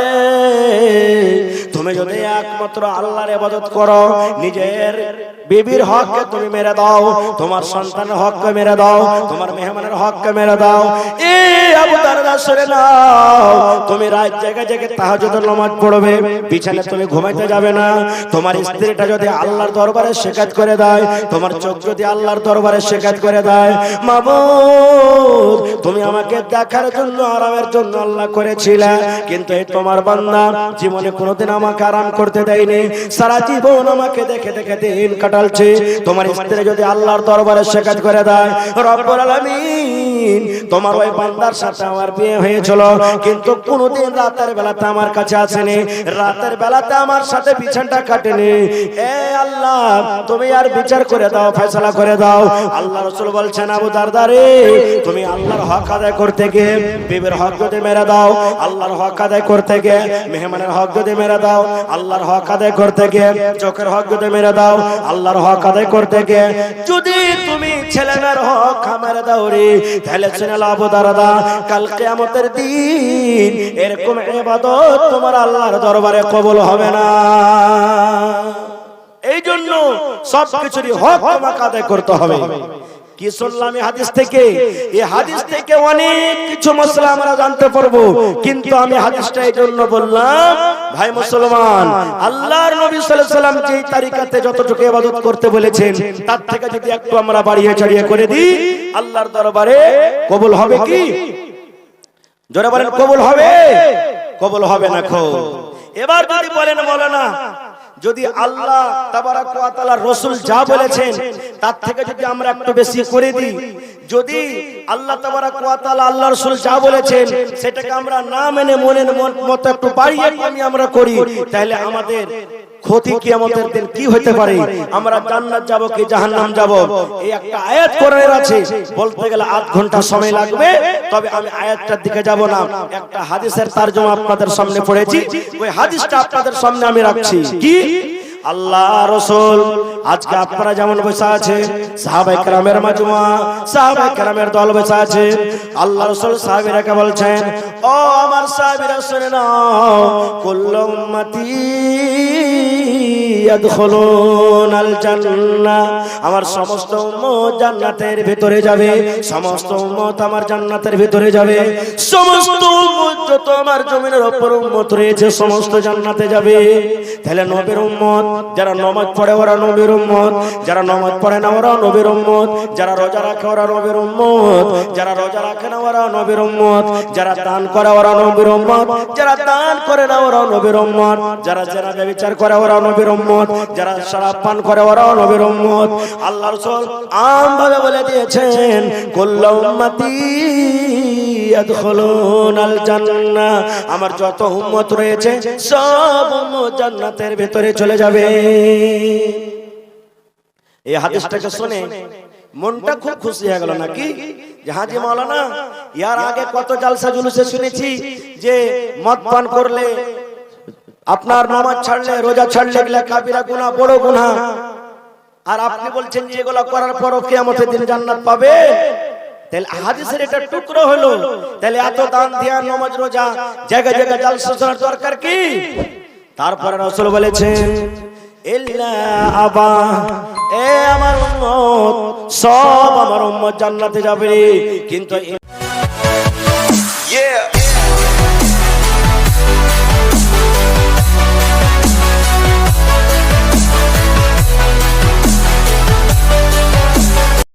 তুমি যদি একমাত্র আল্লাহর ইবাদত করো, নিজের বিবির হককে তুমি মেরে দাও, তোমার সন্তানের হককে মেরে দাও, তোমার মেহমানের হককে মেরে দাও, এ আবু দারদা শুনে নাও, তুমি রাত জেগে জেগে তাহাজ্জুদের নামাজ পড়বে, বিছানায় তুমি ঘুমাইতে যাবে না। তোমার স্ত্রীটা যদি আল্লাহর দরবারে শিকায়ত করে দেয়, তোমার চোখ যদি আল্লাহর দরবারে শিকায়ত করে দেয়, মাবুদ তুমি আমাকে দেখার জন্য আরামের জন্য আল্লাহ করেছিলে, কিন্তু এই তোমার বান্দা জীবনে কোনোদিন আমাকে আরাম করতে দেয়নি, সারা জীবন আমাকে দেখে দেখে দিন কাটালছে। তোমার স্ত্রী যদি আল্লাহর দরবারে শিকায়ত করে দেয়, রব্বুল আলামিন তোমার ওই বান্দার সাথে আমার বিয়ে হয়েছিল, কিন্তু কোনদিন রাতের বেলাতে আমার কাছে আসেনি, রাতের বেলাতে আমার সাথে বিছানাটা কাটেনি। এ আল্লাহ তুমি আর বিচার করে দাও, ফয়সালা করে দাও। আল্লাহ রাসূল বলছেন আবু দারদা রে তুমি আল্লাহর হক আদায় করতে গিয়ে বিবির হক যদি মেরে দাও, আল্লাহর হক আদায় করতে গিয়ে মেহমানের হক যদি মেরে দাও, আল্লাহর হক আদায় করতে গিয়ে চোখের হক যদি মেরে দাও, আল্লাহর হক আদায় করতে গিয়ে যদি তুমি ছেলেমেয়ের হক মেরে দাও রে, তাহলে শুনে নাও আবু দারদা কাল কিয়ামতের দিন এরকম ইবাদত তোমার আল্লাহর দরবারে কবুল হবে না। এই জন্য সব কিছুরই হক তোমাকে আদায় করতে হবে। কি শুনলাম এই হাদিস থেকে? এই হাদিস থেকে অনেক কিছু মশলা আমরা জানতে পারবো, কিন্তু আমি হাদিসটা এই জন্য বললাম, ভাই মুসলমান, আল্লাহর নবী সাল্লাল্লাহু আলাইহি সাল্লাম যে তারিকাতে যতটুকু ইবাদত করতে বলেছেন তার থেকে যদি একটু আমরা বাড়িয়ে ছাড়িয়ে করে দিই, আল্লাহর দরবারে কবুল হবে কি? জোরে বলেন, কবুল হবে? কবুল হবে না খো। এবার যদি বলেন মাওলানা, যদি আল্লাহ তাবারাক ওয়া তাআলা রাসূল যা বলেছেন তার থেকে যদি আমরা একটু বেশি করে দিই, যদি আল্লাহ তাবারাক ওয়া তাআলা আল্লাহ রাসূল যা বলেছেন সেটাকে আমরা না মেনে মনের মতো একটু বাড়িয়ে কমিয়ে আমরা করি, তাহলে আমাদের ক্ষতি কিয়ামতের দিন কি হতে পারে? আমরা জান্নাত যাব কি জাহান্নাম যাব? এই একটা আয়াত কোরআনের আছে, বলতে গেলে আধ ঘন্টা সময় লাগবে, তবে আমি আয়াতটার দিকে যাব না, একটা হাদিসের তরজমা আপনাদের সামনে পড়েছি, ওই হাদিসটা আপনাদের সামনে আমি রাখছি। কি? আল্লাহ রাসূল আজকে আপনারা যেমন বসে আছে, সাহাবায়ে কেরামের মাজমুআ, সাহাবায়ে কেরামের দল বসে আছে, আল্লাহ রাসূল সাহাবীরাকে বলছেন, ও আমার সাহাবীরা শুনে নাও, কুল্লু উম্মতি ইয়াদখুলুনাল জান্নাহ, আমার সমস্ত উম্মত জান্নাতের ভিতরে যাবে, সমস্ত উম্মত আমার জান্নাতের ভিতরে যাবে, সমস্ত উম্মত যত আমার জমিনের উপর উম্মত রয়েছে সমস্ত জান্নাতে যাবে। তাহলে নবীর উম্মত যারা নামাজ পড়ে ওরা নবীর উম্মত, যারা নামাজ পড়ে না ওরা নবীর উম্মত, যারা রোজা রাখে ওরা নবীর উম্মত, যারা রোজা রাখে না ওরা নবীর উম্মত, যারা দান করে ওরা নবীর উম্মত, যারা দান করে না ওরা নবীর উম্মত, যারা জেনা ব্যভিচার করে ওরা নবীর উম্মত, যারা শরাব পান করে ওরা নবীর উম্মত। আল্লাহ রাসূল আমভাবে বলে দিয়েছেন, কুল্লু উম্মতি ইয়াদখুলুনাল জান্নাহ, আমার যত উম্মত রয়েছে সব উম্মত জান্নাতের ভিতরে চলে যাবে। এই হাদিসটাকে শুনে মনটা খুব খুশি হয়ে গেল নাকি? যে হাজী মাওলানা, ইয়ার আগে কত জালসা জুলুসে শুনেছি যে মদ পান করলে, আপনার নামাজ ছাড়লে, রোজা ছাড়লে এগুলা কাবিরা গুনাহ, বড় গুনাহ, আর আপনি বলছেন যে এগুলা করার পরও কিয়ামতের দিন জান্নাত পাবে। তাহলে হাদিসের এটা টুকরো হলো, তাহলে এত দান ধ্যান নামাজ রোজা জায়গায় জায়গায় জালসা শোনার দরকার কি? তারপরে রাসূল বলেছেন, ইল্লা আবা, এ আমার উম্মত, সব আমার উম্মত জান্নাতে যাবে, কিন্তু